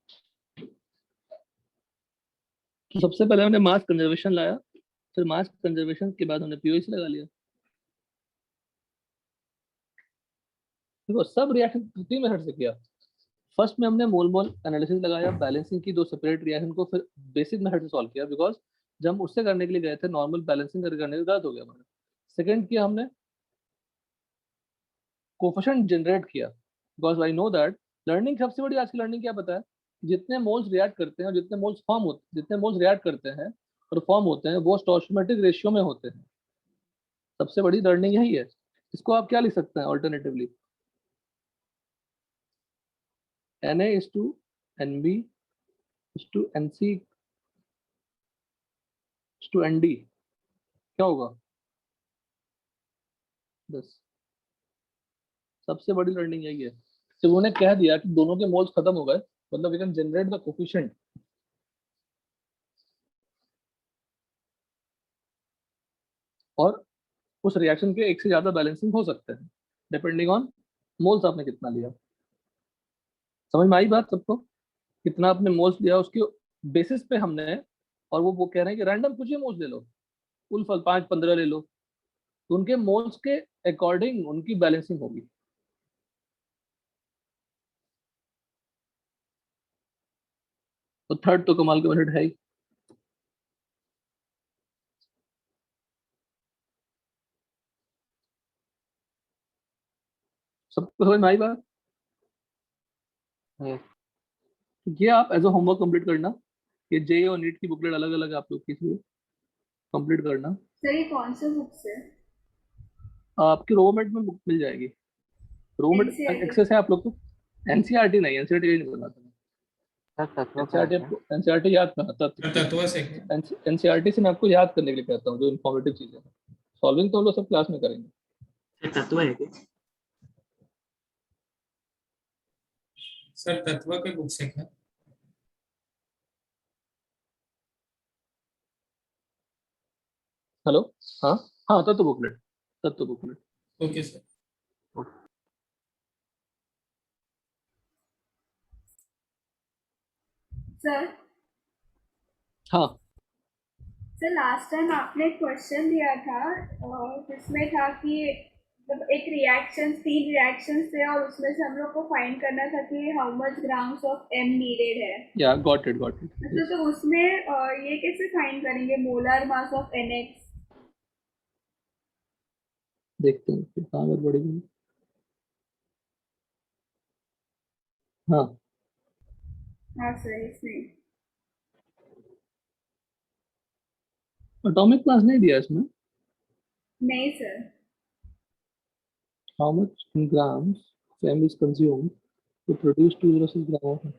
Speaker 1: तो सबसे पहले हमने मास कंजर्वेशन लाया, फिर मास कंजर्वेशन के बाद हमने POC लगा लिया। देखो सब रिएक्शन 3 मेथड से किया। फर्स्ट में हमने मोल मोल एनालिसिस लगाया, बैलेंसिंग की 2 सेपरेट रिएक्शन को, फिर बेसिक मेथड से सॉल्व किया, बिकॉज जब हम उससे करने के लिए गए थे नॉर्मल बैलेंसिंग करने के गलत हो गया हमारा। सेकंड किया हमने कोफिशिएंट जनरेट किया, because I know that learning, सबसे बड़ी आज की लर्निंग क्या पता है, जितने मोल्स रिएक्ट करते हैं और जितने मोल्स फॉर्म होते, जितने मोल्स रिएक्ट करते हैं और फॉर्म होते हैं वो स्टोइचोमेट्रिक रेशियो में होते हैं। सबसे बड़ी लर्निंग यही है। इसको आप क्या लिख सकते हैं alternatively, Na is to Nb is to Nc is to Nd, क्या होगा? बस सबसे बड़ी लर्निंग यही है। तो उन्होंने कह दिया कि दोनों के मोल्स खत्म हो गए, मतलब we can generate the coefficient, और उस रिएक्शन के एक से ज्यादा बैलेंसिंग हो सकते हैं डिपेंडिंग ऑन मोल्स आपने कितना लिया। समझ में आई बात सबको? कितना आपने मोल्स लिया उसके बेसिस पे हमने, और वो कह रहे हैं कि रैंडम कुछ ही मोल्स ले लो, कुल फल 5-15 ले लो, तो उनके मोल्स के अकॉर्डिंग उनकी बैलेंसिंग होगी। तो थर्ड तो कमाल का मेथड है ही। सबको समझ में आई बात?
Speaker 4: Yes.
Speaker 1: ये आप एज अ होमवर्क कंप्लीट करना, ये जे और नीट की बुकलेट अलग अलग आप लोग की कंप्लीट करना।
Speaker 2: सर ये कौन सा बुक से?
Speaker 1: आपकी रोमेट में बुक मिल जाएगी, रोमेट
Speaker 2: NCERT
Speaker 1: एक्सेस है आप लोग को। एनसीईआरटी नहीं, एनसीईआरटी नहीं बनाता।
Speaker 4: सर तत्व का है
Speaker 1: एनसीईआरटी
Speaker 4: क्या?
Speaker 1: आपको, एनसीईआरटी याद करना
Speaker 5: सर तत्व से क्या?
Speaker 1: एनसीईआरटी से मैं आपको याद करने के लिए कहता हूँ जो इन्फॉर्मेटिव चीजें हैं। सॉल्विंग तो हम लोग सब क्लास में करेंगे।
Speaker 3: सर तत्व है क्या?
Speaker 5: सर तत्व के बुक से क्या?
Speaker 1: हेलो, हाँ हाँ, तत्व बुकलेट, तत्व बुकलेट।
Speaker 5: Okay sir.
Speaker 2: सर
Speaker 1: हाँ
Speaker 2: सर लास्ट टाइम आपने क्वेश्चन दिया था जिसमें था कि मतलब एक रिएक्शन, 3 रिएक्शंस थे और उसमें से हम लोग को फाइंड करना था कि how much grams of M needed है।
Speaker 1: या गॉट इट
Speaker 2: तो उसमें ये कैसे फाइंड करेंगे मोलर मास ऑफ NX?
Speaker 1: देखते हैं फिर कहाँ गड़बड़ी हुई। हाँ
Speaker 2: हाँ सर इसमें
Speaker 1: एटॉमिक मास नहीं दिया इसमें,
Speaker 2: नहीं sir.
Speaker 1: how much in grams FM is consumed to produce 206 gram of,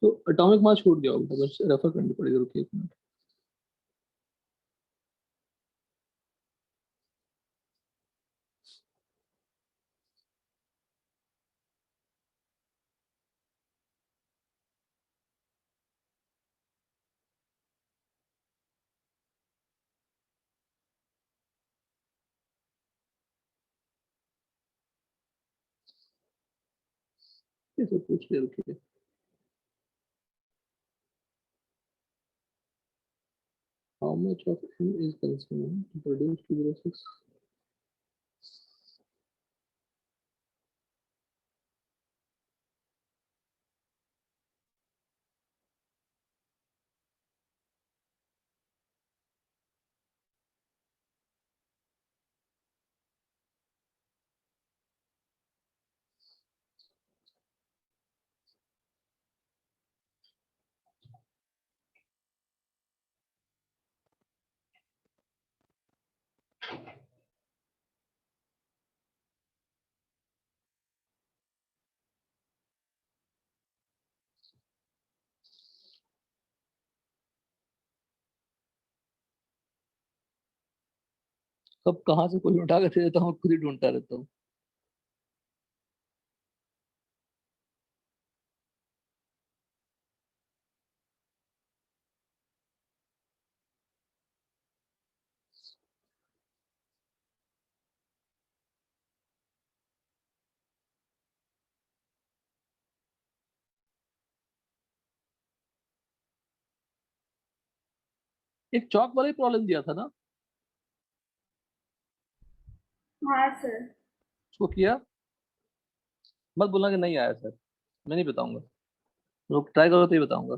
Speaker 1: तो एटॉमिक मास छूट गया होगा, बस रेफर करनी पड़ेगी, रुकिए एक मिनट। ये तो पूछ ले, रुकिए। How much of M is consumed to produce 206? कब कहाँ से कोई उठा के दे देता हूँ, खुद ही ढूंढता रहता हूँ। एक चौक वाला ही प्रॉब्लम दिया था ना,
Speaker 2: हाँ सर।
Speaker 1: उसको किया? मत बोलना कि नहीं आया सर, मैं नहीं बताऊंगा, लोग ट्राई करो तो ही बताऊंगा।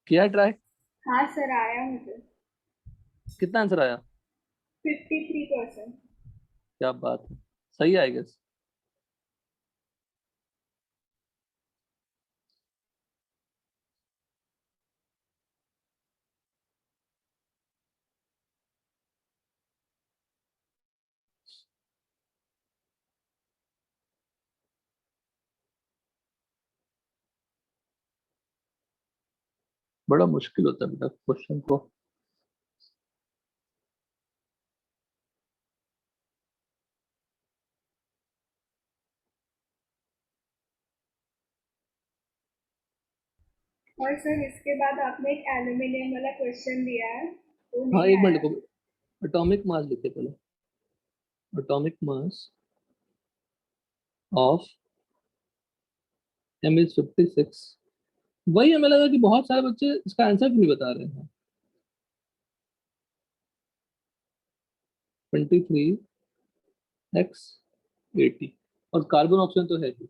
Speaker 1: किया ट्राई?
Speaker 2: हाँ सर आया मुझे
Speaker 1: कितना आंसर आया?
Speaker 2: 53%।
Speaker 1: क्या बात है, सही है आई गेस। बड़ा मुश्किल होता है बेटा क्वेश्चन को।
Speaker 2: और सर इसके बाद आपने एक एल्यूमिनियम वाला क्वेश्चन दिया है, वो
Speaker 1: हाँ
Speaker 2: नहीं
Speaker 1: एक मिनट
Speaker 2: आया।
Speaker 1: को, एटॉमिक मास लिखे पहले, atomic mass of m is 56। वही हमें लगा कि बहुत सारे बच्चे इसका आंसर भी नहीं बता रहे हैं। 23 x 80 और कार्बन ऑप्शन तो है ही।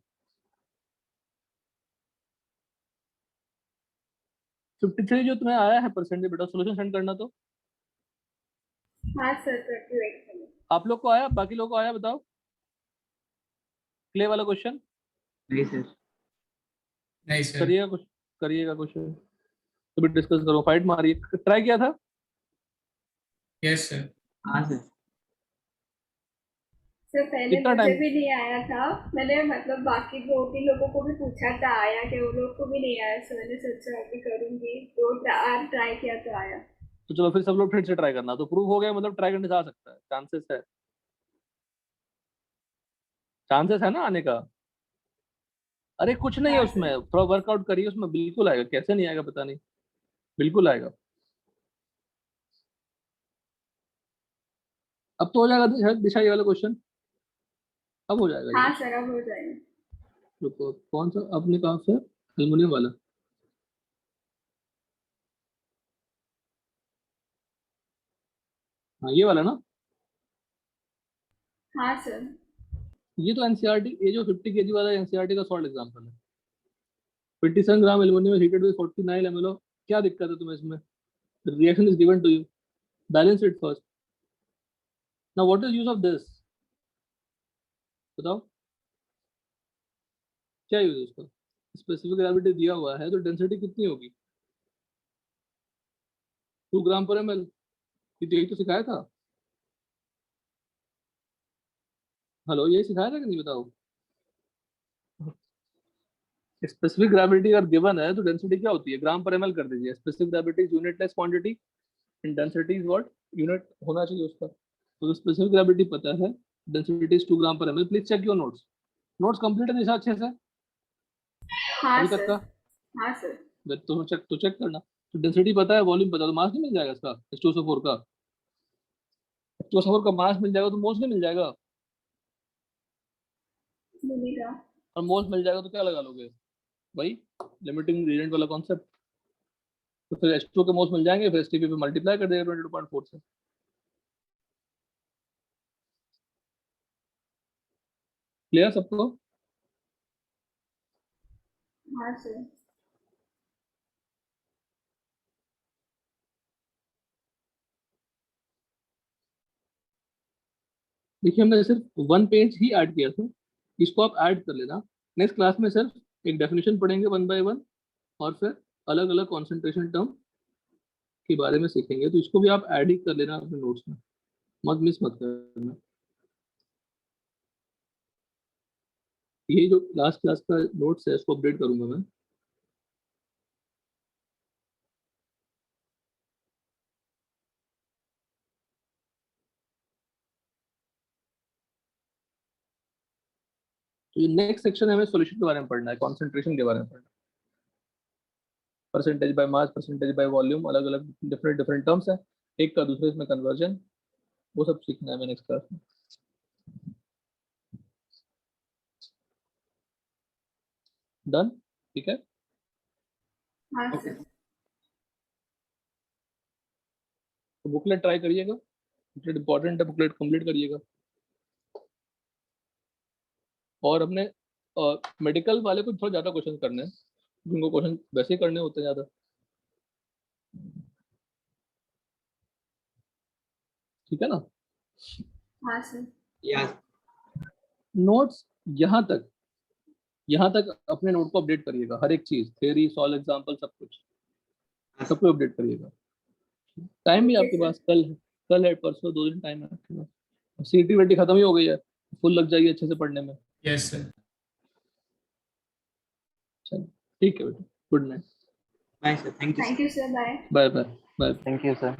Speaker 1: 53 जो तुम्हें आया है परसेंटेज बेटा, सोल्यूशन सेंड करना तो।
Speaker 2: हाँ सर, 38
Speaker 1: आप लोग को आया, बाकी लोग को आया बताओ, क्ले वाला क्वेश्चन
Speaker 3: नहीं सर।
Speaker 5: नहीं सर।
Speaker 1: करिएगा कुछ, करिएगा कुछ तो भी डिस्कस करो, फाइट मारिए। ट्राई किया था?
Speaker 5: Yes sir.
Speaker 3: हाँ सर।
Speaker 2: सर पहले
Speaker 1: कितना
Speaker 2: मुझे
Speaker 1: टाइम?
Speaker 2: भी नहीं आया था, मैंने मतलब बाकी 2-3 लोगों को भी पूछा था आया कि, वो लोग को भी नहीं आया, सो मैंने सोचा अभी करूंगी, तो ट्राई किया तो आया।
Speaker 1: तो चलो फिर सब लोग फिर से ट्राई करना, तो प्रूव हो गया मतलब ट्राई करने से आ सकता है, चांसेस है, चांसेस है ना आने का। अरे कुछ नहीं है
Speaker 2: हाँ
Speaker 1: उसमें,
Speaker 2: सर।
Speaker 1: थोड़ा वर्कआउट करिए, उसमें बिल्कुल आएगा, कैसे नहीं आएगा पता नहीं, बिल्कुल आएगा। अब तो हो जाएगा दिशा ये वाला क्वेश्चन, अब हो जाएगा ये।
Speaker 2: हाँ सर, अब हो जाएगा।
Speaker 1: रुको, कौन सा आपने कहा से, एल्युमिनियम वाला? हाँ ये वाला ना।
Speaker 2: हाँ सर।
Speaker 1: ये तो एनसीईआरटी, ये जो 50 केजी वाला एनसीईआरटी का सॉल्ट एग्जांपल है। 57 gram aluminium heated with 49 ml। क्या दिक्कत है तुम्हें इसमें? Reaction is given to you, balance it first. Now what is use of this, बताओ क्या यूज है उसका? स्पेसिफिक ग्रेविटी दिया हुआ है तो डेंसिटी कितनी होगी? 2 ग्राम पर ml। यही तो सिखाया था। हेलो, यही सिखाया था कि नहीं बताओ? स्पेसिफिक ग्रेविटी अगर गिवन है तो डेंसिटी क्या होती है, ग्राम पर ml कर दीजिए। Specific gravity is unitless quantity and density is what, unit होना चाहिए उसका। तो स्पेसिफिक ग्रेविटी पता है, डेंसिटी इज 2 ग्राम पर ml। Please check your notes, notes complete है निशा अच्छे से
Speaker 2: हाँ
Speaker 1: अभी तक
Speaker 2: सर।
Speaker 1: का?
Speaker 2: हाँ सर।
Speaker 1: तो चेक करना। तो डेंसिटी पता है, वॉल्यूम पता है, तो मास नहीं मिल जाएगा इसका H2SO4 का? H2SO4 का मास मिल जाएगा तो मोल्स नहीं मिल जाएगा?
Speaker 2: मिलेगा।
Speaker 1: और मोल्स मिल जाएगा तो क्या लगा लोगे भाई, लिमिटिंग रिएजेंट वाला कॉन्सेप्ट। तो फिर H2O के मोल्स मिल जाएंगे, फिर STP पे मल्टीप्लाई कर देगा 22.4 से। क्लियर सबको?
Speaker 2: हाँ सर।
Speaker 1: देखिए हमने सिर्फ 1 पेज ही ऐड किया था, इसको आप ऐड कर लेना। नेक्स्ट क्लास में सिर्फ एक डेफिनेशन पढ़ेंगे 1 by 1, और फिर अलग अलग कॉन्सेंट्रेशन टर्म के बारे में सीखेंगे, तो इसको भी आप ऐड ही कर लेना अपने नोट्स में, मत मिस मत करना। ये जो लास्ट क्लास का नोट्स है इसको अपडेट करूंगा मैं। तो ये नेक्स्ट सेक्शन है, हमें सॉल्यूशन के बारे में पढ़ना है, कॉन्सेंट्रेशन के बारे में पढ़ना है। Percentage by mass, percentage by volume, अलग अलग डिफरेंट डिफरेंट टर्म्स है, एक का दूसरे में कन्वर्जन, वो सब सीखना है हमें नेक्स्ट क्लास में। डन, ठीक है।
Speaker 2: हाँ
Speaker 3: ओके।
Speaker 2: सर।
Speaker 1: तो बुकलेट ट्राई करिएगा, बुकलेट इंपॉर्टेंट है, बुकलेट कंप्लीट करिएगा। और अपने मेडिकल वाले को थोड़ा ज़्यादा क्वेश्चन करने हैं, उनको क्वेश्चन वैसे ही करने होते हैं ज़्यादा, ठीक है ना?
Speaker 2: हाँ सर।
Speaker 3: या
Speaker 1: नोट्स यहाँ तक अपने नोट को अपडेट करिएगा, हर एक चीज, थ्योरी, सॉल्व, एग्जांपल, सब कुछ, सबको अपडेट करिएगा। टाइम भी
Speaker 2: Okay,
Speaker 1: आपके
Speaker 2: sir.
Speaker 1: पास कल है, परसों 2 दिन टाइम है आपके पास। सीटी वेटी खत्म ही हो गई है, फुल लग जाइए अच्छे से पढ़ने में।
Speaker 5: Yes, sir.
Speaker 1: चलो ठीक है बेटा, good night,
Speaker 3: bye sir, thank you
Speaker 2: Thank you, sir. Bye.
Speaker 1: Bye bye bye.
Speaker 4: Thank you, sir.